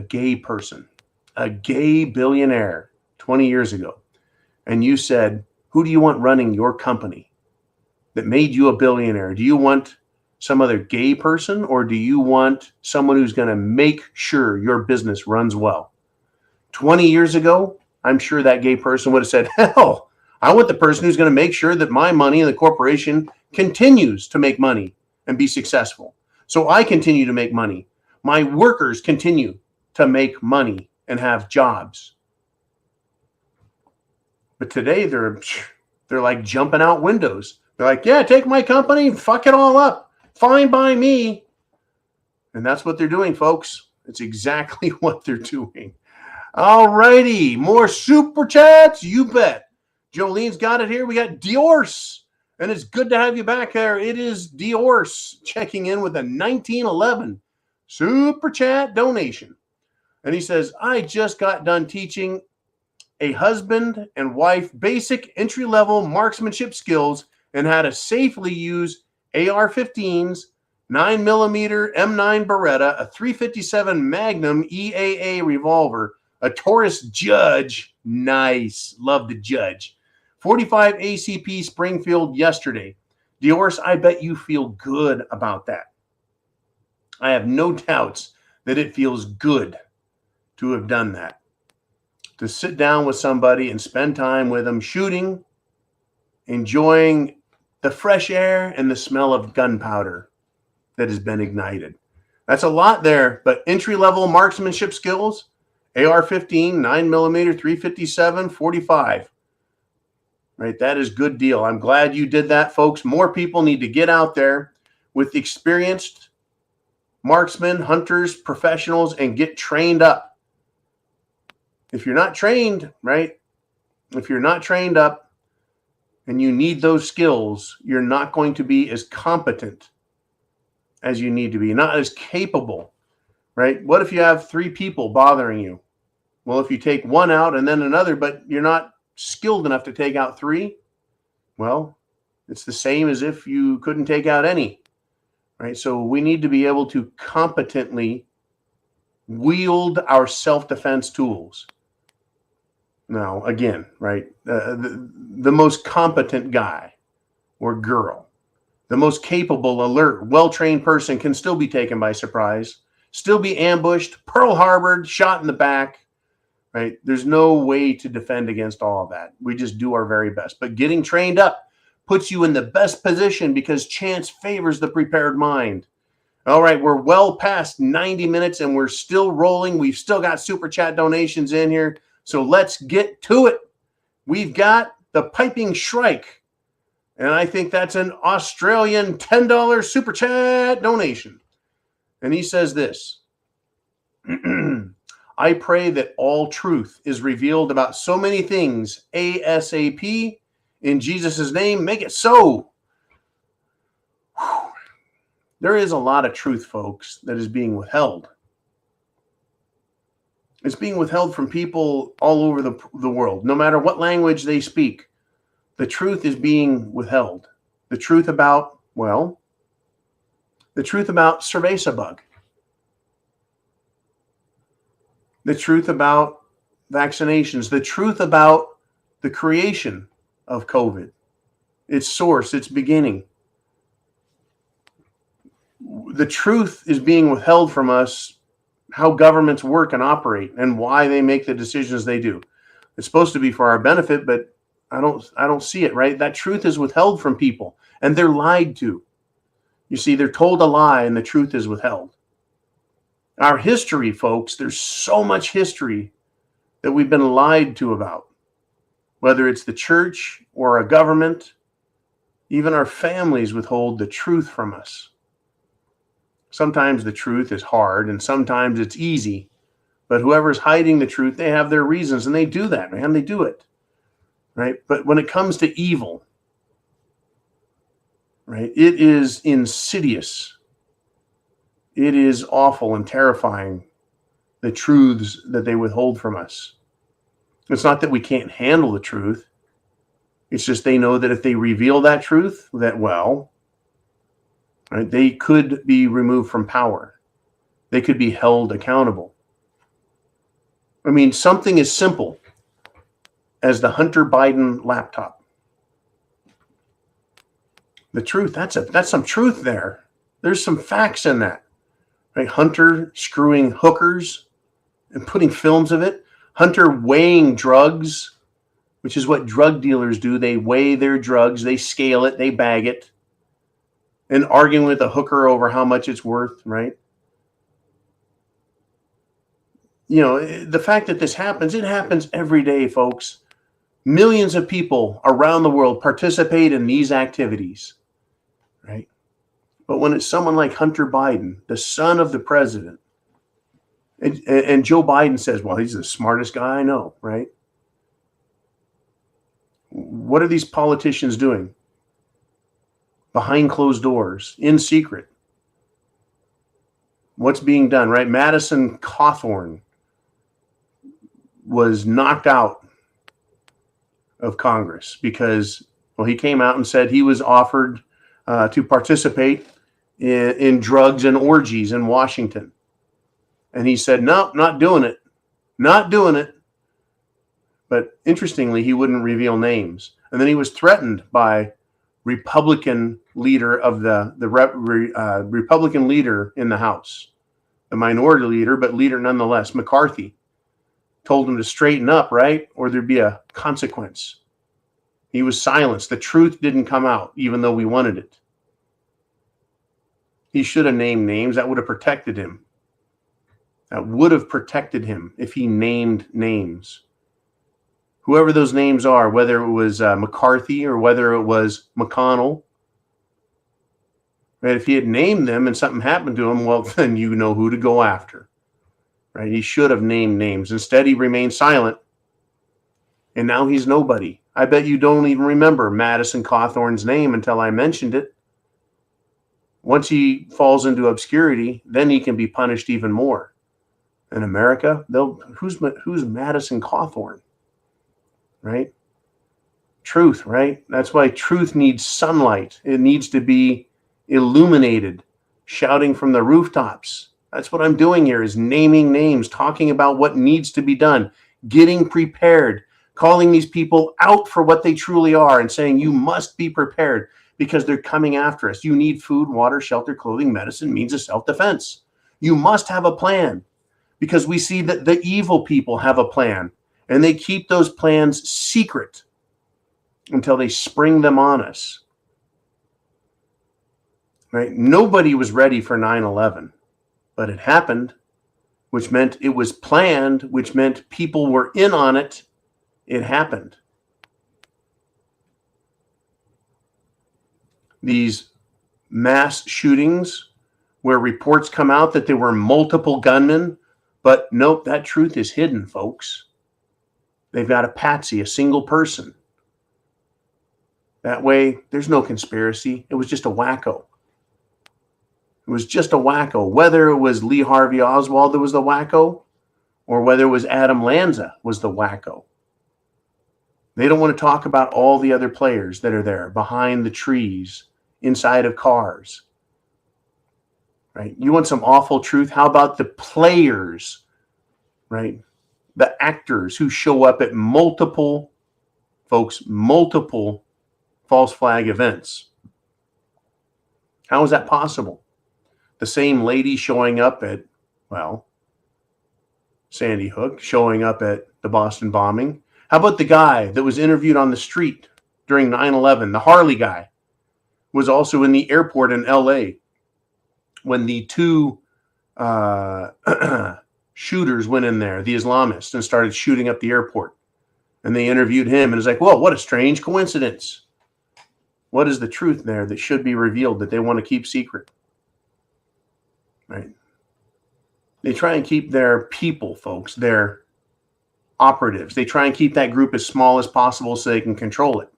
gay person, a gay billionaire 20 years ago, and you said, who do you want running your company that made you a billionaire? Do you want some other gay person, or do you want someone who's going to make sure your business runs well? 20 years ago, I'm sure that gay person would have said, hell, I want the person who's going to make sure that my money and the corporation continues to make money and be successful. So I continue to make money. My workers continue to make money and have jobs. But today they're like jumping out windows. They're like, yeah, take my company, fuck it all up. Fine by me. And that's what they're doing, folks. It's exactly what they're doing. All righty. More super chats. You bet. Jolene's got it here. We got Diorce. And it's good to have you back there. It is Diorce checking in with a 1911 super chat donation. And he says, I just got done teaching a husband and wife basic entry-level marksmanship skills and how to safely use AR-15s, 9mm M9 Beretta, a 357 Magnum EAA revolver, a Taurus Judge, nice, love the Judge, 45 ACP Springfield yesterday. Diorce, I bet you feel good about that. I have no doubts that it feels good to have done that. To sit down with somebody and spend time with them shooting, enjoying the fresh air and the smell of gunpowder that has been ignited. That's a lot there, but entry-level marksmanship skills, AR-15, 9mm, 357, 45. Right, that is good deal. I'm glad you did that, folks. More people need to get out there with experienced marksmen, hunters, professionals, and get trained up. If you're not trained, right, if you're not trained up and you need those skills, you're not going to be as competent as you need to be, not as capable, right? What if you have 3 people bothering you? Well, if you take one out and then another, but you're not skilled enough to take out 3, well, it's the same as if you couldn't take out any, right? So we need to be able to competently wield our self-defense tools. Now, again, right, the most competent guy or girl, the most capable, alert, well-trained person can still be taken by surprise, still be ambushed, Pearl Harbored, shot in the back, right? There's no way to defend against all of that. We just do our very best. But getting trained up puts you in the best position because chance favors the prepared mind. All right, we're well past 90 minutes and we're still rolling. We've still got super chat donations in here. So let's get to it. We've got the Piping Shrike. And I think that's an Australian $10 super chat donation. And he says this. I pray that all truth is revealed about so many things ASAP. In Jesus' name, make it so. Whew. There is a lot of truth, folks, that is being withheld. It's being withheld from people all over the world, no matter what language they speak. The truth is being withheld. The truth about, well, the truth about cerveza bug. The truth about vaccinations. The truth about the creation of COVID. Its source, its beginning. The truth is being withheld from us, how governments work and operate and why they make the decisions they do. It's supposed to be for our benefit, but I don't see it, right? That truth is withheld from people and they're lied to. You see, they're told a lie and the truth is withheld. Our history, folks, there's so much history that we've been lied to about, whether it's the church or a government, even our families withhold the truth from us. Sometimes the truth is hard and sometimes it's easy, but whoever's hiding the truth, they have their reasons and they do that, man. They do it, right? But when it comes to evil, right, it is insidious. It is awful and terrifying, the truths that they withhold from us. It's not that we can't handle the truth. It's just they know that if they reveal that truth, that, well, right, they could be removed from power. They could be held accountable. I mean, something as simple as the Hunter Biden laptop. The truth, that's some truth there. There's some facts in that. Right? Hunter screwing hookers and putting films of it. Hunter weighing drugs, which is what drug dealers do. They weigh their drugs, they scale it, they bag it, and arguing with a hooker over how much it's worth, right? You know, the fact that this happens, it happens every day, folks. Millions of people around the world participate in these activities, right? But when it's someone like Hunter Biden, the son of the president, and Joe Biden says, well, he's the smartest guy I know, right? What are these politicians doing? Behind closed doors, in secret. What's being done, right? Madison Cawthorn was knocked out of Congress because, well, he came out and said he was offered to participate in drugs and orgies in Washington. And he said, no, not doing it. Not doing it. But interestingly, he wouldn't reveal names. And then he was threatened by Republican leader of the Republican leader in the House, the minority leader, but leader nonetheless, McCarthy, told him to straighten up, right? Or there'd be a consequence. He was silenced. The truth didn't come out, even though we wanted it. He should have named names. That would have protected him. That would have protected him if he named names. Whoever those names are, whether it was McCarthy or whether it was McConnell, right? If he had named them and something happened to him, well, then you know who to go after, right? He should have named names. Instead, he remained silent, and now he's nobody. I bet you don't even remember Madison Cawthorn's name until I mentioned it. Once he falls into obscurity, then he can be punished even more. In America, who's Madison Cawthorn? Right? Truth, right? That's why truth needs sunlight. It needs to be illuminated, shouting from the rooftops. That's what I'm doing here, is naming names, talking about what needs to be done, getting prepared, calling these people out for what they truly are and saying you must be prepared because they're coming after us. You need food, water, shelter, clothing, medicine, means of self-defense. You must have a plan because we see that the evil people have a plan. And they keep those plans secret until they spring them on us. Right? Nobody was ready for 9/11, but it happened, which meant it was planned, which meant people were in on it. It happened. These mass shootings where reports come out that there were multiple gunmen, but nope, that truth is hidden, folks. They've got a patsy, a single person. That way, there's no conspiracy. It was just a wacko. It was just a wacko. Whether it was Lee Harvey Oswald that was the wacko, or whether it was Adam Lanza was the wacko. They don't want to talk about all the other players that are there, behind the trees, inside of cars. Right? You want some awful truth? How about the players, right? The actors who show up at multiple false flag events. How is that possible? The same lady showing up at, well, Sandy Hook, showing up at the Boston bombing. How about the guy that was interviewed on the street during 9/11? The Harley guy was also in the airport in LA when the two shooters went in there, the Islamists, and started shooting up the airport. And they interviewed him, and it's like, whoa, what a strange coincidence. What is the truth there that should be revealed that they want to keep secret? Right? They try and keep their people, folks, their operatives. They try and keep that group as small as possible so they can control it.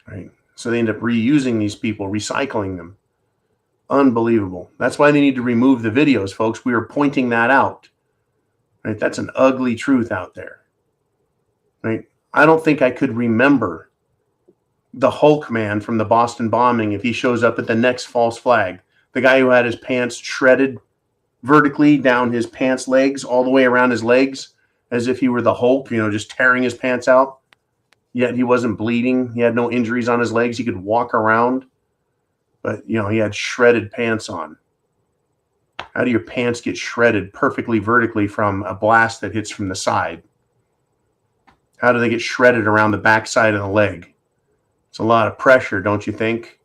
Right? So they end up reusing these people, recycling them. Unbelievable. That's why they need to remove the videos, folks. We are pointing that out. Right? That's an ugly truth out there. Right? I don't think I could remember the Hulk man from the Boston bombing if he shows up at the next false flag. The guy who had his pants shredded vertically down his pants legs, all the way around his legs, as if he were the Hulk, just tearing his pants out. Yet he wasn't bleeding. He had no injuries on his legs. He could walk around. But, he had shredded pants on. How do your pants get shredded perfectly vertically from a blast that hits from the side? How do they get shredded around the backside of the leg? It's a lot of pressure, don't you think?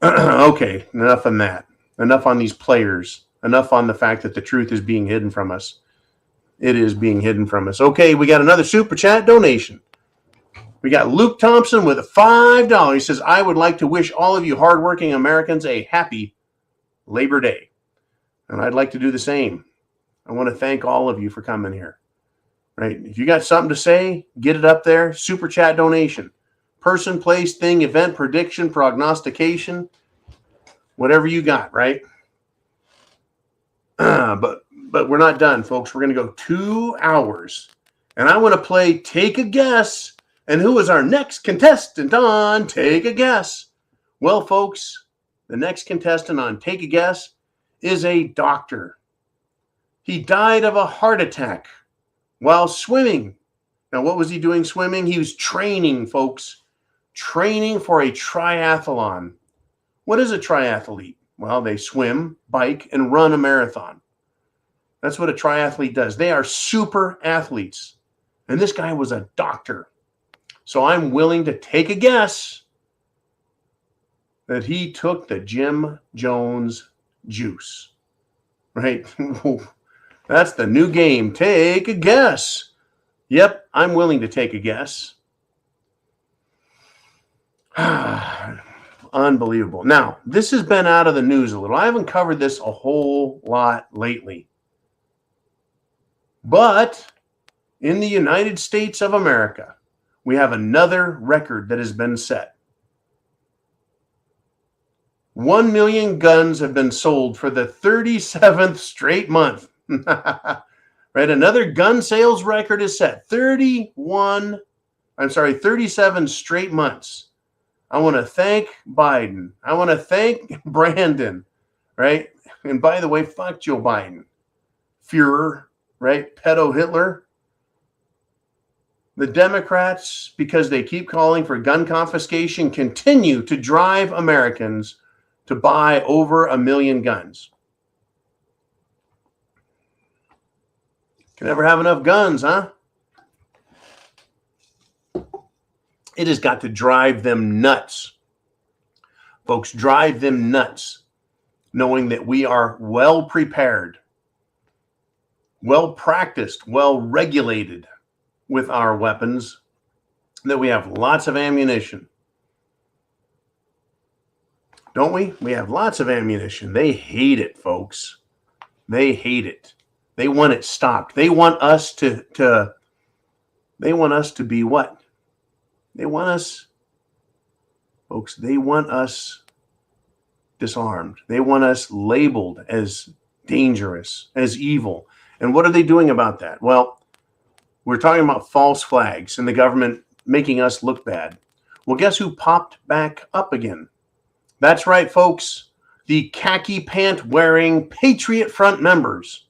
Okay, enough on that. Enough on these players. Enough on the fact that the truth is being hidden from us. It is being hidden from us. Okay, we got another Super Chat donation. We got Luke Thompson with a $5. He says, I would like to wish all of you hardworking Americans a happy Labor Day. And I'd like to do the same. I want to thank all of you for coming here. Right? If you got something to say, get it up there. Super Chat donation. Person, place, thing, event, prediction, prognostication. Whatever you got, right? But we're not done, folks. We're going to go 2 hours. And I want to play Take a Guess. And who is our next contestant on Take a Guess? Well, folks, the next contestant on Take a Guess is a doctor. He died of a heart attack while swimming. Now, what was he doing swimming? He was training, folks, training for a triathlon. What is a triathlete? Well, they swim, bike, and run a marathon. That's what a triathlete does. They are super athletes. And this guy was a doctor. So I'm willing to take a guess that he took the Jim Jones juice. Right? That's the new game. Take a guess. Yep, I'm willing to take a guess. Unbelievable. Now, this has been out of the news a little. I haven't covered this a whole lot lately. But in the United States of America, we have another record that has been set. 1 million guns have been sold for the 37th straight month. Right? Another gun sales record is set. 37 straight months. I want to thank Biden. I want to thank Brandon. Right? And by the way, fuck Joe Biden. Führer. Right? Pedo Hitler. The Democrats, because they keep calling for gun confiscation, continue to drive Americans to buy over 1 million guns. Can never have enough guns, huh? It has got to drive them nuts. Folks, drive them nuts, knowing that we are well prepared, well practiced, well regulated with our weapons, that we have lots of ammunition. Don't we? We have lots of ammunition. They hate it, folks. They hate it. They want it stopped. They want us to be what? They want us, folks, they want us disarmed. They want us labeled as dangerous, as evil. And what are they doing about that? Well, we're talking about false flags and the government making us look bad. Well, guess who popped back up again? That's right, folks. The khaki pant wearing Patriot Front members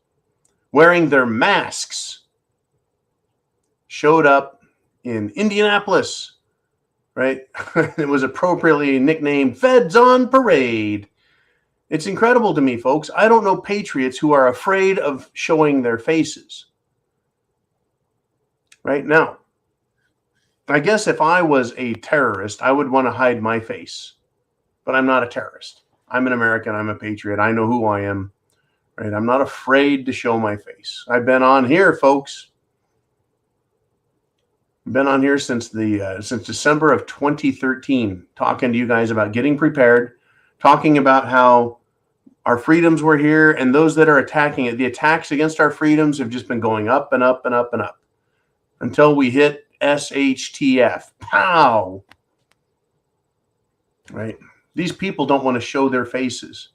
wearing their masks showed up in Indianapolis, right? It was appropriately nicknamed Feds on Parade. It's incredible to me, folks. I don't know patriots who are afraid of showing their faces. Right now, I guess if I was a terrorist, I would want to hide my face. But I'm not a terrorist. I'm an American. I'm a patriot. I know who I am. Right? I'm not afraid to show my face. I've been on here, folks. I've been on here since December of 2013, talking to you guys about getting prepared, talking about how our freedoms were here, and those that are attacking it, the attacks against our freedoms have just been going up and up and up and up until we hit SHTF. Pow! Right? These people don't want to show their faces.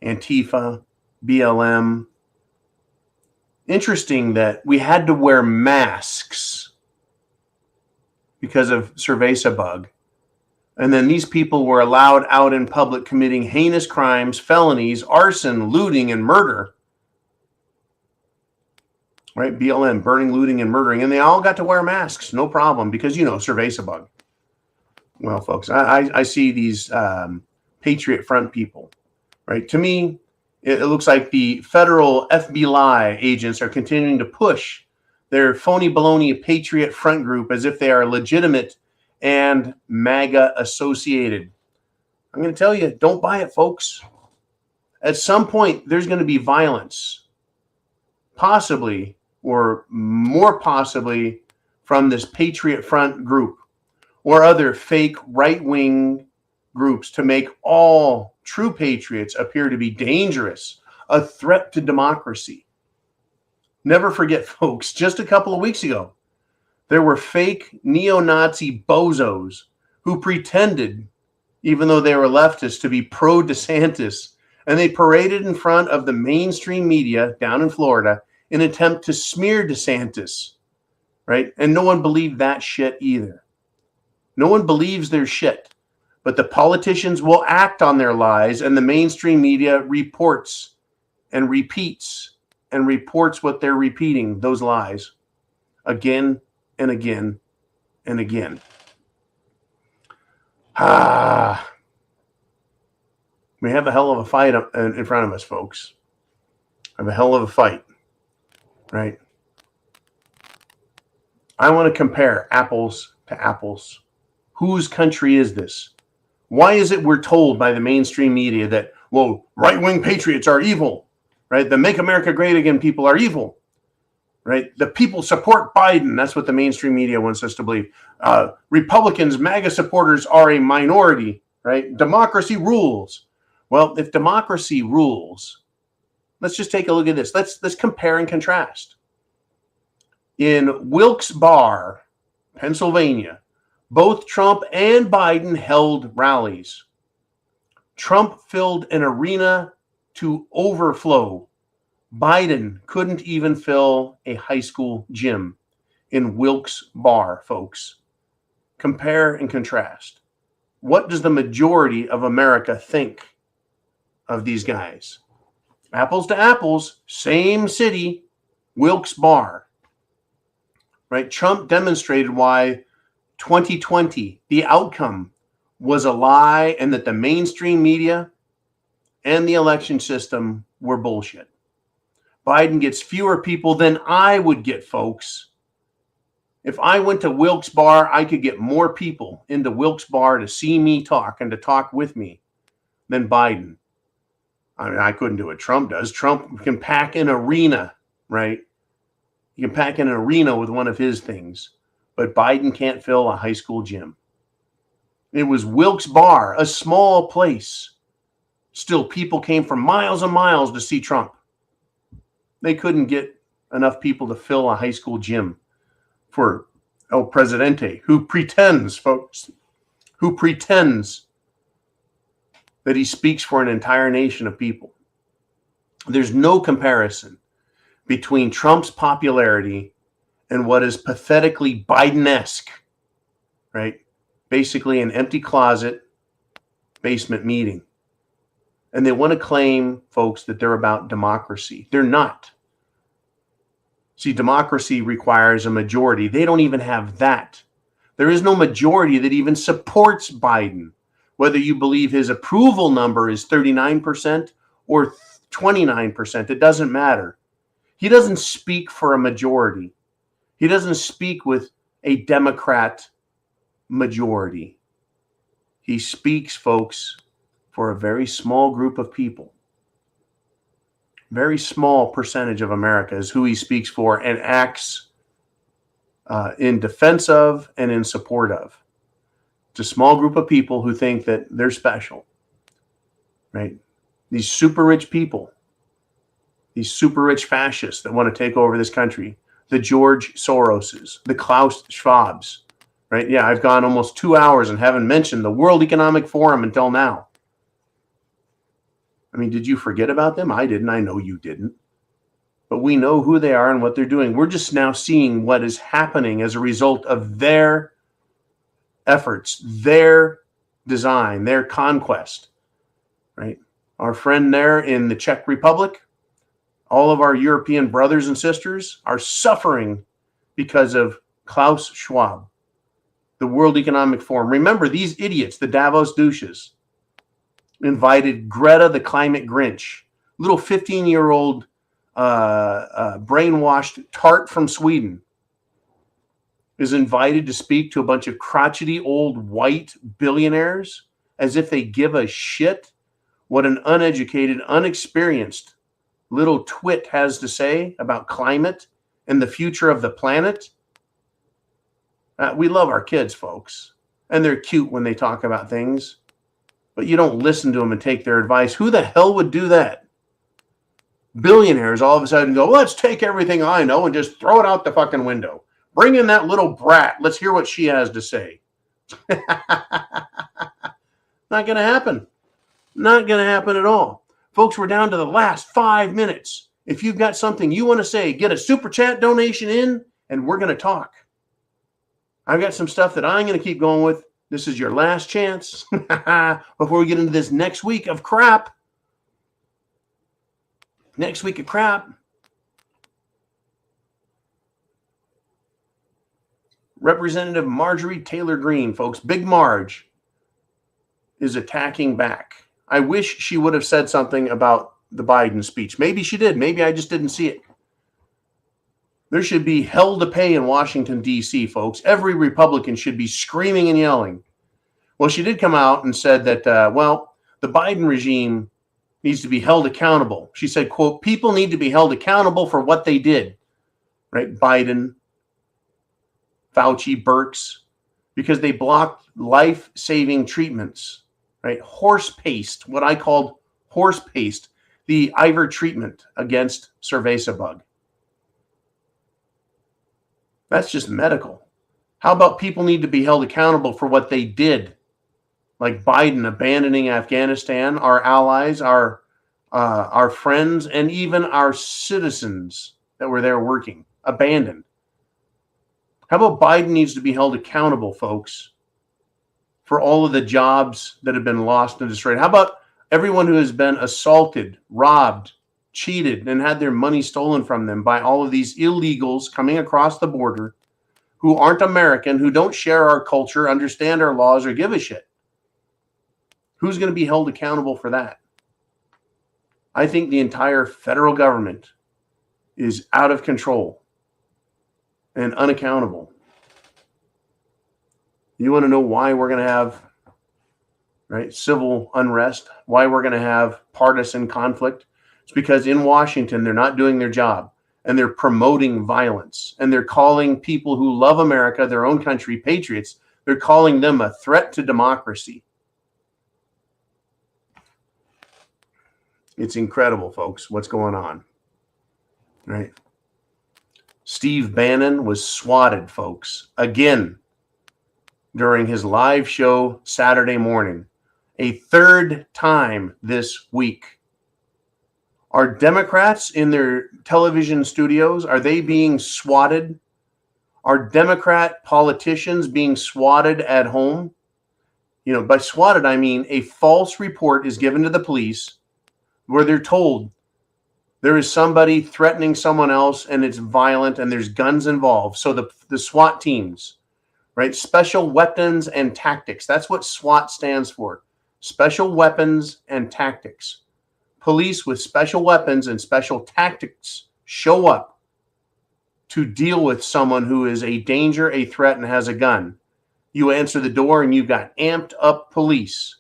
Antifa, BLM. Interesting that we had to wear masks because of Cerveza bug. And then these people were allowed out in public committing heinous crimes, felonies, arson, looting, and murder. Right? BLM, burning, looting, and murdering. And they all got to wear masks. No problem. Because, Cerveza bug. Well, folks, I see these Patriot Front people, right? To me, it looks like the federal FBI agents are continuing to push their phony baloney Patriot Front group as if they are legitimate and MAGA associated. I'm going to tell you, don't buy it, folks. At some point, there's going to be violence, possibly, or more possibly, from this Patriot Front group or other fake right-wing groups to make all true patriots appear to be dangerous, a threat to democracy. Never forget, folks, just a couple of weeks ago, there were fake neo-Nazi bozos who pretended, even though they were leftists, to be pro-DeSantis, and they paraded in front of the mainstream media down in Florida in an attempt to smear DeSantis, right? And no one believed that shit either. No one believes their shit. But the politicians will act on their lies, and the mainstream media reports and repeats and reports what they're repeating, those lies, again and again and again. We have a hell of a fight in front of us, folks. We have a hell of a fight, right? I want to compare apples to apples. Whose country is this? Why is it we're told by the mainstream media that, well, right-wing patriots are evil, right? The Make America Great Again people are evil, right? The people support Biden. That's what the mainstream media wants us to believe. Republicans, MAGA supporters are a minority, right? Democracy rules. Well, if democracy rules, let's just take a look at this. Let's compare and contrast. In Wilkes-Barre, Pennsylvania, both Trump and Biden held rallies. Trump filled an arena to overflow. Biden couldn't even fill a high school gym in Wilkes-Barre, folks. Compare and contrast. What does the majority of America think of these guys? Apples to apples, same city, Wilkes-Barre. Right? Trump demonstrated why 2020, the outcome was a lie, and that the mainstream media and the election system were bullshit. Biden gets fewer people than I would get, folks. If I went to Wilkes-Barre, I could get more people into Wilkes-Barre to see me talk and to talk with me than Biden. I mean, I couldn't do what Trump does. Trump can pack an arena, right? You can pack an arena with one of his things. But Biden can't fill a high school gym. It was Wilkes-Barre, a small place. Still, people came from miles and miles to see Trump. They couldn't get enough people to fill a high school gym for El Presidente, who pretends, folks, who pretends that he speaks for an entire nation of people. There's no comparison between Trump's popularity and what is pathetically Biden-esque, right? Basically an empty closet basement meeting. And they want to claim, folks, that they're about democracy. They're not. See, democracy requires a majority. They don't even have that. There is no majority that even supports Biden. Whether you believe his approval number is 39% or 29%, it doesn't matter. He doesn't speak for a majority. He doesn't speak with a Democrat majority. He speaks, folks, for a very small group of people. Very small percentage of America is who he speaks for and acts in defense of and in support of. It's a small group of people who think that they're special, right? These super rich people, these super rich fascists that want to take over this country. The George Soroses, the Klaus Schwabs, right? Yeah, I've gone almost 2 hours and haven't mentioned the World Economic Forum until now. I mean, did you forget about them? I didn't. I know you didn't. But we know who they are and what they're doing. We're just now seeing what is happening as a result of their efforts, their design, their conquest, right? Our friend there in the Czech Republic, all of our European brothers and sisters are suffering because of Klaus Schwab, the World Economic Forum. Remember, these idiots, the Davos douches, invited Greta the Climate Grinch, little 15-year-old brainwashed tart from Sweden, is invited to speak to a bunch of crotchety old white billionaires as if they give a shit what an uneducated, unexperienced little twit has to say about climate and the future of the planet. We love our kids, folks, and they're cute when they talk about things, but you don't listen to them and take their advice. Who the hell would do that? Billionaires all of a sudden go, let's take everything I know and just throw it out the fucking window. Bring in that little brat. Let's hear what she has to say. Not going to happen. Not going to happen at all. Folks, we're down to the last 5 minutes. If you've got something you want to say, get a super chat donation in, and we're going to talk. I've got some stuff that I'm going to keep going with. This is your last chance before we get into this next week of crap. Next week of crap. Representative Marjorie Taylor Greene, folks, Big Marge, is attacking back. I wish she would have said something about the Biden speech. Maybe she did. Maybe I just didn't see it. There should be hell to pay in Washington, D.C., folks. Every Republican should be screaming and yelling. Well, she did come out and said that, the Biden regime needs to be held accountable. She said, quote, people need to be held accountable for what they did. Right? Biden, Fauci, Birx, because they blocked life-saving treatments. Right? Horse paste, what I called horse paste, the Ivor treatment against cerveza bug. That's just medical. How about people need to be held accountable for what they did? Like Biden abandoning Afghanistan, our allies, our friends, and even our citizens that were there working, abandoned. How about Biden needs to be held accountable, folks, for all of the jobs that have been lost and destroyed? How about everyone who has been assaulted, robbed, cheated, and had their money stolen from them by all of these illegals coming across the border who aren't American, who don't share our culture, understand our laws, or give a shit? Who's going to be held accountable for that? I think the entire federal government is out of control and unaccountable. You want to know why we're going to have civil unrest, why we're going to have partisan conflict? It's because in Washington, they're not doing their job, and they're promoting violence, and they're calling people who love America, their own country, patriots. They're calling them a threat to democracy. It's incredible, folks, what's going on, right? Steve Bannon was swatted, folks, again during his live show Saturday morning, a third time this week. Are Democrats in their television studios, are they being swatted? Are Democrat politicians being swatted at home? You know, by swatted, I mean a false report is given to the police where they're told there is somebody threatening someone else and it's violent and there's guns involved. So the SWAT teams, right? Special weapons and tactics. That's what SWAT stands for. Special weapons and tactics. Police with special weapons and special tactics show up to deal with someone who is a danger, a threat, and has a gun. You answer the door and you've got amped up police,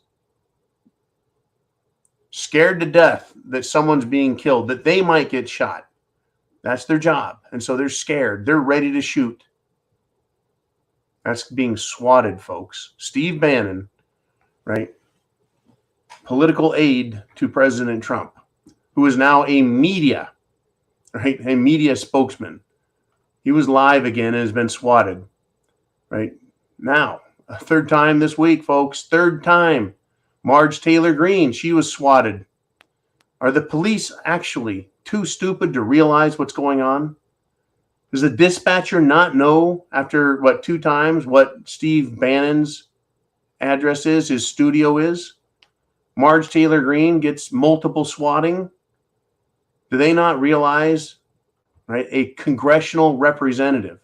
scared to death that someone's being killed, that they might get shot. That's their job. And so they're scared. They're ready to shoot. That's being swatted, folks. Steve Bannon, right? Political aide to President Trump, who is now a media spokesman. He was live again and has been swatted, right? Now, a third time this week, folks, third time. Marge Taylor Greene, she was swatted. Are the police actually too stupid to realize what's going on? Does the dispatcher not know after, two times what Steve Bannon's address is, his studio is? Marge Taylor Greene gets multiple swatting. Do they not realize, right, a congressional representative,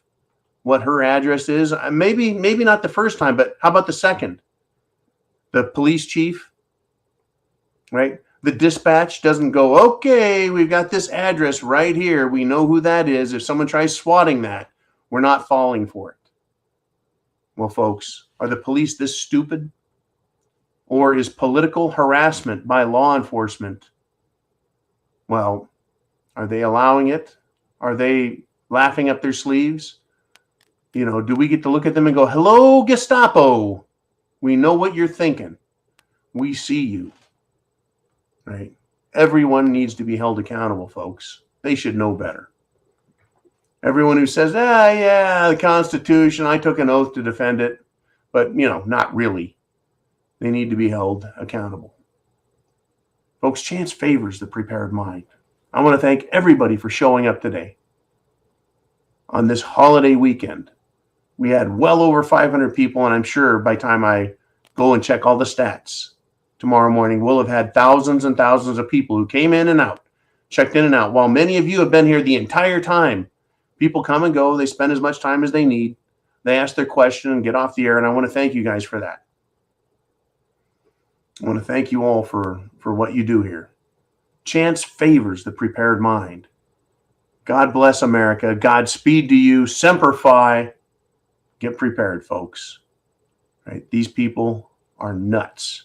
what her address is? Maybe not the first time, but how about the second? The police chief, right? The dispatch doesn't go, okay, we've got this address right here. We know who that is. If someone tries swatting that, we're not falling for it. Well, folks, are the police this stupid? Or is political harassment by law enforcement, well, are they allowing it? Are they laughing up their sleeves? You know, do we get to look at them and go, hello, Gestapo? We know what you're thinking. We see you, right? Everyone needs to be held accountable, folks. They should know better. Everyone who says, the Constitution, I took an oath to defend it, but, not really. They need to be held accountable. Folks, chance favors the prepared mind. I want to thank everybody for showing up today on this holiday weekend. We had well over 500 people, and I'm sure by the time I go and check all the stats tomorrow morning, we'll have had thousands and thousands of people who came in and out, checked in and out. While many of you have been here the entire time, people come and go. They spend as much time as they need. They ask their question and get off the air, and I want to thank you guys for that. I want to thank you all for what you do here. Chance favors the prepared mind. God bless America. Godspeed to you. Semper Fi. Get prepared, folks. Right? These people are nuts.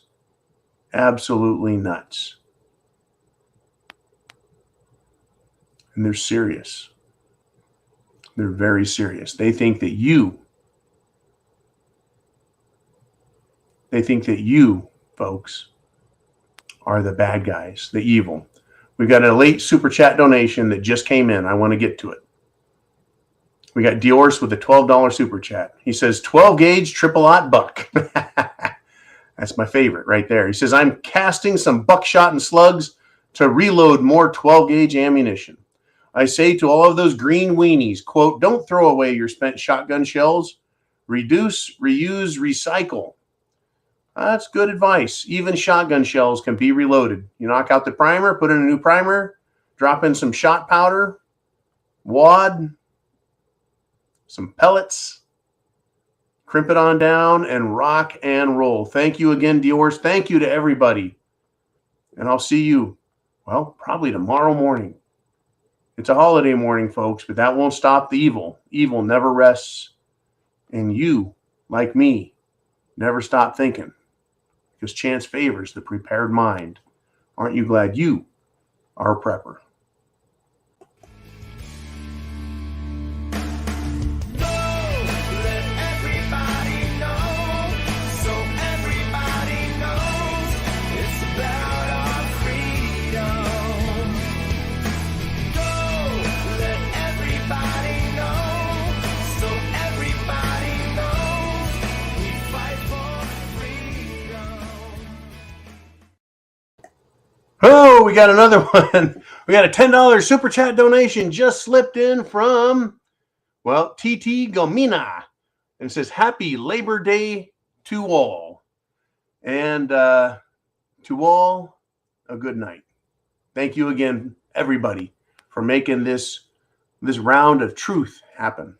Absolutely nuts. And they're serious. They're very serious. They think that you, folks, are the bad guys, the evil. We've got a late super chat donation that just came in. I want to get to it. We got Diorce with a $12 super chat. He says, 12 gauge triple-aught buck. That's my favorite right there. He says, I'm casting some buckshot and slugs to reload more 12 gauge ammunition. I say to all of those green weenies, quote, don't throw away your spent shotgun shells. Reduce, reuse, recycle. That's good advice. Even shotgun shells can be reloaded. You knock out the primer, put in a new primer, drop in some shot powder, wad, some pellets, crimp it on down, and rock and roll. Thank you again, Diorce. Thank you to everybody. And I'll see you, well, probably tomorrow morning. It's a holiday morning, folks, but that won't stop the evil. Evil never rests. And you, like me, never stop thinking. Because chance favors the prepared mind. Aren't you glad you are a prepper? Oh, we got another one. We got a $10 super chat donation just slipped in from, well, TT Gomina. And it says, Happy Labor Day to all. And to all, a good night. Thank you again, everybody, for making this round of truth happen.